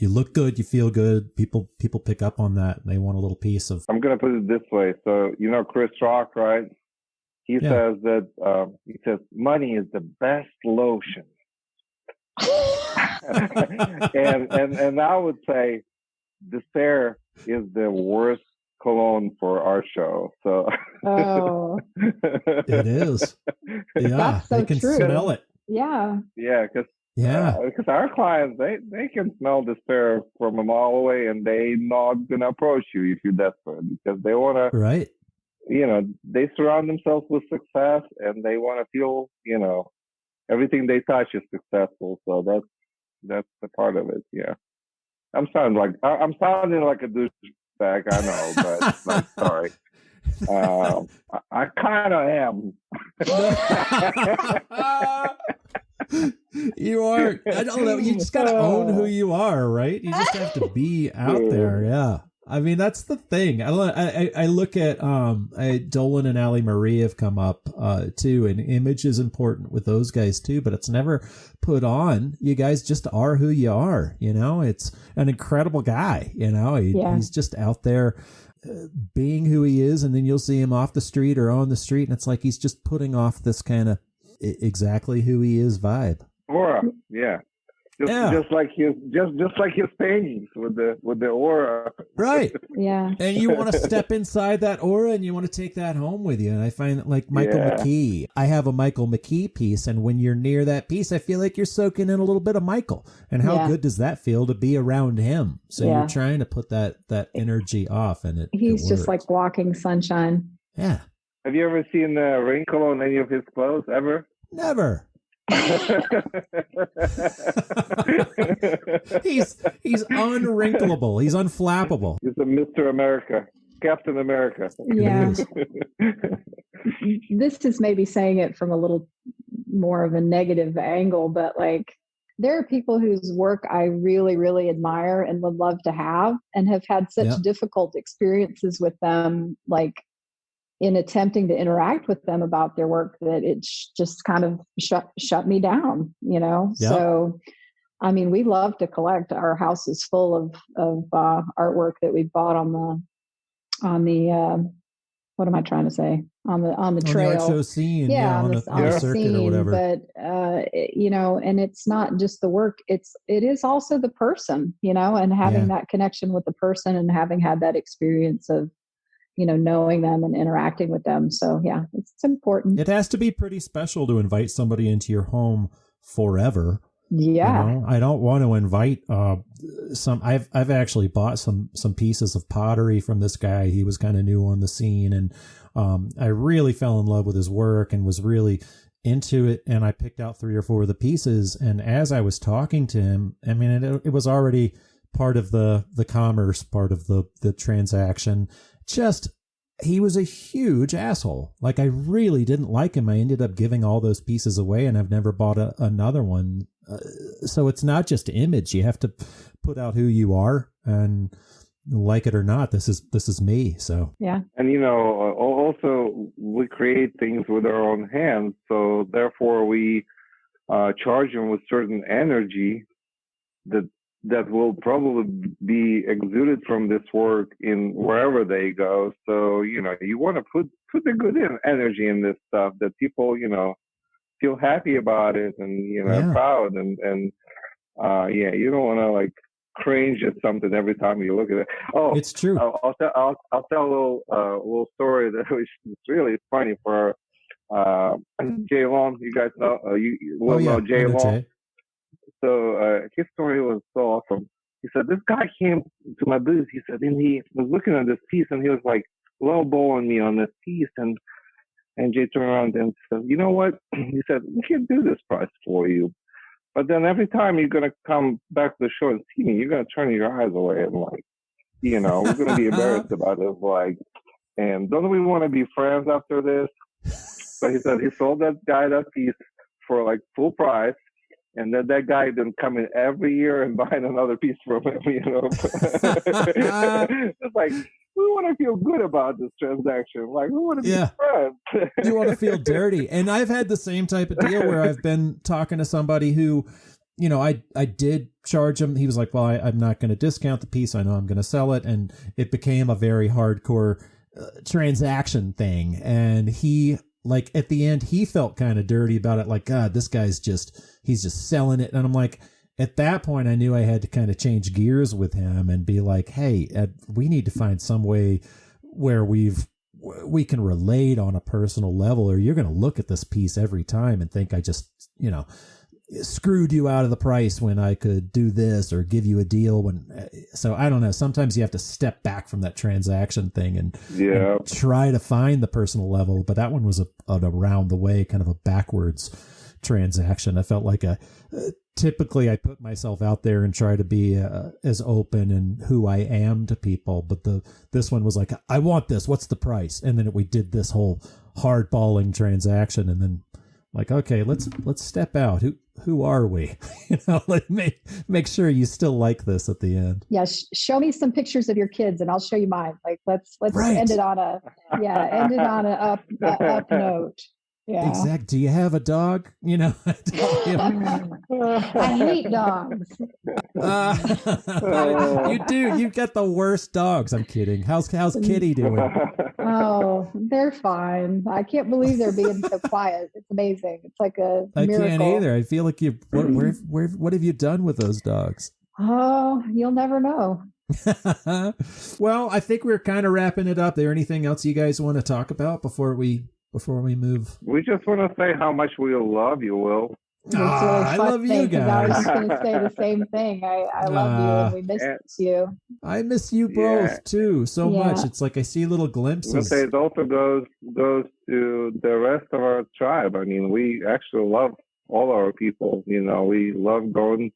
look good, you feel good. People pick up on that, and they want a little piece of. I'm going to put it this way. So, Chris Rock, right? He says that, money is the best lotion. and I would say despair is the worst cologne for our show. So it is. Yeah, so they can true. smell it. Yeah. Yeah, because our clients they can smell despair from a mile away, and they not gonna approach you if you're desperate, because they wanna they surround themselves with success, and they want to feel everything they touch is successful. So that's the part of it. Yeah. I'm sounding like a douchebag, I know, but sorry. I kind of am. You are. I don't know. You just got to own who you are, right? You just have to be out there. Yeah. I mean, that's the thing. I look at Dolan and Ali Marie have come up too, and image is important with those guys too, but it's never put on. You guys just are who you are. It's an incredible guy. He's just out there being who he is, and then you'll see him off the street or on the street, and it's like he's just putting off this kind of exactly who he is vibe. Aura, yeah. Just like his paintings with the aura. Right. Yeah. And you want to step inside that aura, and you want to take that home with you. And I find that, like Michael McKee, I have a Michael McKee piece, and when you're near that piece, I feel like you're soaking in a little bit of Michael. And how good does that feel to be around him? So you're trying to put that energy off, and he's it just like walking sunshine. Yeah. Have you ever seen a wrinkle on any of his clothes ever? Never. He's unwrinkleable. He's unflappable. He's a Mr. America, Captain America. Yeah. this is maybe saying it from a little more of a negative angle, but like there are people whose work I really, really admire and would love to have, and have had such difficult experiences with them, like in attempting to interact with them about their work, that it just kind of shut me down, you know? Yep. So, I mean, we love to collect. Our house is full of artwork that we bought on the what am I trying to say? On the trail. On the art show scene, on the circuit scene, or whatever. But you know, and it's not just the work; it is also the person, you know, and having that connection with the person, and having had that experience of, you know, knowing them and interacting with them. So yeah, it's important. It has to be pretty special to invite somebody into your home forever. Yeah. You know? I don't want to invite I've actually bought some pieces of pottery from this guy. He was kind of new on the scene, and I really fell in love with his work and was really into it. And I picked out 3 or 4 of the pieces. And as I was talking to him, I mean, it was already part of the commerce, part of the transaction. He was a huge asshole. Like, I really didn't like him. I ended up giving all those pieces away, and I've never bought another one. So it's not just image. You have to put out who you are, and like it or not, this is me. So yeah. And, you know, also we create things with our own hands. So therefore we charge them with certain energy that will probably be exuded from this work in wherever they go. So, you know, you want to put the good energy in this stuff, that people, you know, feel happy about it, and, you know, proud, and you don't want to like cringe at something every time you look at it. Oh, it's true. I'll tell a little story that was really funny for Jay Long. You guys know know Jay Long. So his story was so awesome. He said this guy came to my booth. He said, and he was looking at this piece, and he was like lowballing me on this piece, and Jay turned around and said, "You know what?" He said, "We can do this price for you, but then every time you're gonna come back to the show and see me, you're gonna turn your eyes away, and like, you know, we're gonna be embarrassed about it. Like, and don't we want to be friends after this?" So he said he sold that guy that piece for like full price. And then that guy didn't come in every year and buy another piece from him, you know. It's like, we want to feel good about this transaction. Like, we want to be friends. You want to feel dirty. And I've had the same type of deal where I've been talking to somebody who, you know, I did charge him. He was like, well, I'm not going to discount the piece. I know I'm going to sell it. And it became a very hardcore transaction thing. And he, like, at the end, he felt kind of dirty about it. Like, God, this guy's he's just selling it. And I'm like, at that point, I knew I had to kind of change gears with him and be like, hey, we need to find some way where we can relate on a personal level, or you're going to look at this piece every time and think I just, you know, screwed you out of the price when I could do this, or give you a deal when. So I don't know. Sometimes you have to step back from that transaction thing and try to find the personal level. But that one was an around the way, kind of a backwards transaction. I felt like typically I put myself out there and try to be as open and who I am to people. But this one was like, I want this. What's the price? And then we did this whole hardballing transaction, and then like, okay, let's step out. Who are we? You know, like make sure you still like this at the end. Yeah, show me some pictures of your kids, and I'll show you mine. Like, let's end it on a up note. Yeah. Exactly. Do you have a dog? You know, I hate dogs. You do. You've got the worst dogs. I'm kidding. How's Kitty doing? Oh, they're fine. I can't believe they're being so quiet. It's amazing. It's like a miracle. I can't either. I feel like what have you done with those dogs? Oh, you'll never know. Well, I think we're kind of wrapping it up. There anything else you guys want to talk about before we move? We just want to say how much we love you, Will. I love you guys. I was going to say the same thing. I love you, and we miss you. I miss you both too so much. It's like I see little glimpses. Say it also goes to the rest of our tribe. I mean, we actually love all our people. You know, we love going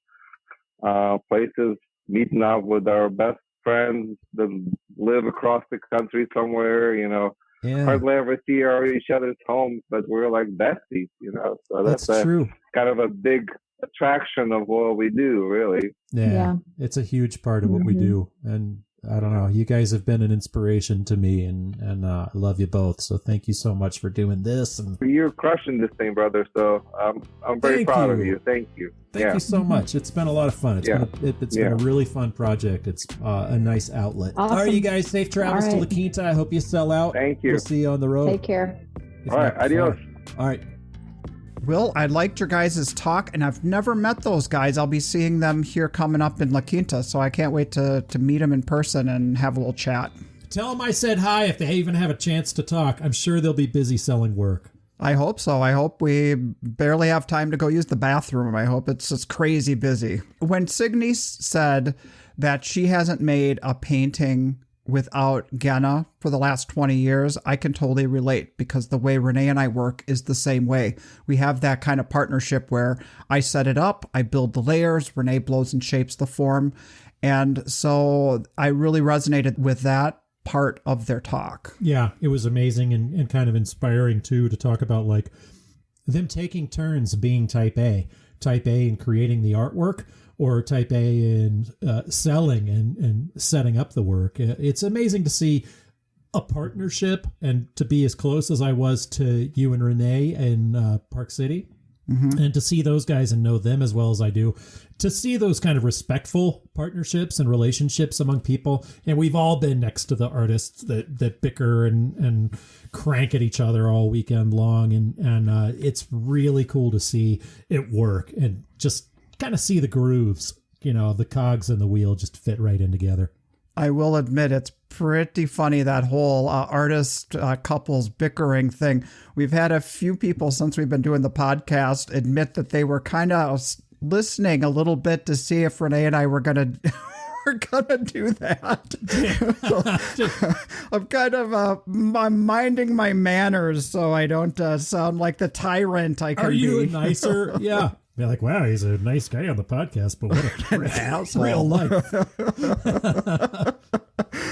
places, meeting up with our best friends that live across the country somewhere. You know, hardly ever see each other's homes, but we're like besties, you know. So that's true. Kind of a big attraction of what we do, really. Yeah. It's a huge part of what we do. And I don't know, you guys have been an inspiration to me, and I love you both. So thank you so much for doing this. And you're crushing this thing, brother. So I'm very proud of you. Thank you. Thank you so much. It's been a lot of fun. It's been a really fun project. It's a nice outlet. Awesome. All right, you guys, safe travels to La Quinta. I hope you sell out. Thank you. We'll see you on the road. Take care. All right, adios. All right. Will, I liked your guys' talk, and I've never met those guys. I'll be seeing them here coming up in La Quinta, so I can't wait to meet them in person and have a little chat. Tell them I said hi if they even have a chance to talk. I'm sure they'll be busy selling work. I hope so. I hope we barely have time to go use the bathroom. I hope it's just crazy busy. When Signe said that she hasn't made a painting without Genna for the last 20 years, I can totally relate, because the way Renee and I work is the same way. We have that kind of partnership where I set it up, I build the layers, Renee blows and shapes the form. And so I really resonated with that part of their talk. Yeah, it was amazing and kind of inspiring too, to talk about like them taking turns being type A in creating the artwork, or type A in selling and setting up the work. It's amazing to see a partnership and to be as close as I was to you and Renee in Park City. Mm-hmm. And to see those guys and know them as well as I do, to see those kind of respectful partnerships and relationships among people. And we've all been next to the artists that bicker and crank at each other all weekend long. And it's really cool to see it work and just kind of see the grooves, the cogs in the wheel just fit right in together. I will admit it's pretty funny, that whole artist couples bickering thing. We've had a few people since we've been doing the podcast admit that they were kind of listening a little bit to see if Renee and I were going to do that. So, I'm kind of I'm minding my manners so I don't sound like the tyrant I can be. Are you nicer? Yeah. Be like, wow, he's a nice guy on the podcast, but what a asshole. Real life.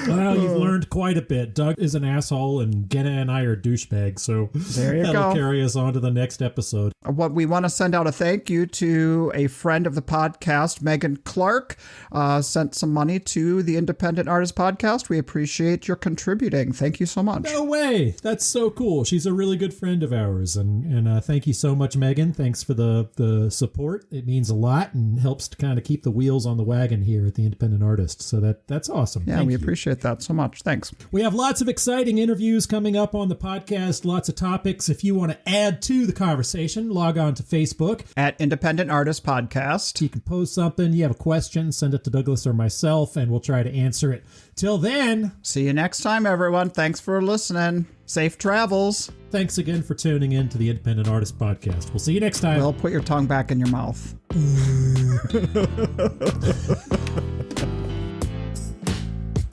Well, you've learned quite a bit. Doug is an asshole, and Genna and I are douchebags, so that'll carry us on to the next episode. What we want to send out a thank you to a friend of the podcast, Megan Clark, sent some money to the Independent Artist Podcast. We appreciate your contributing. Thank you so much. No way. That's so cool. She's a really good friend of ours, and thank you so much, Megan. Thanks for the support. It means a lot and helps to kind of keep the wheels on the wagon here at the Independent Artist. So that's awesome. Yeah, we appreciate that so much. Thanks. We have lots of exciting interviews coming up on the podcast, lots of topics. If you want to add to the conversation, log on to Facebook at Independent Artist Podcast. You can post something, you have a question, send it to Douglas or myself, and we'll try to answer it. Till then, see you next time, everyone. Thanks for listening. Safe travels. Thanks again for tuning in to the Independent Artist Podcast. We'll see you next time. Will, put your tongue back in your mouth.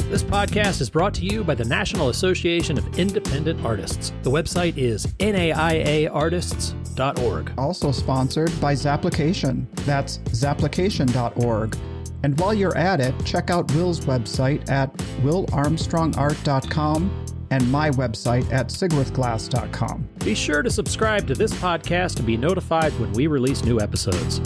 This podcast is brought to you by the National Association of Independent Artists. The website is naiaartists.org. Also sponsored by Zapplication. That's zapplication.org. And while you're at it, check out Will's website at willarmstrongart.com and my website at sigworthglass.com. Be sure to subscribe to this podcast to be notified when we release new episodes.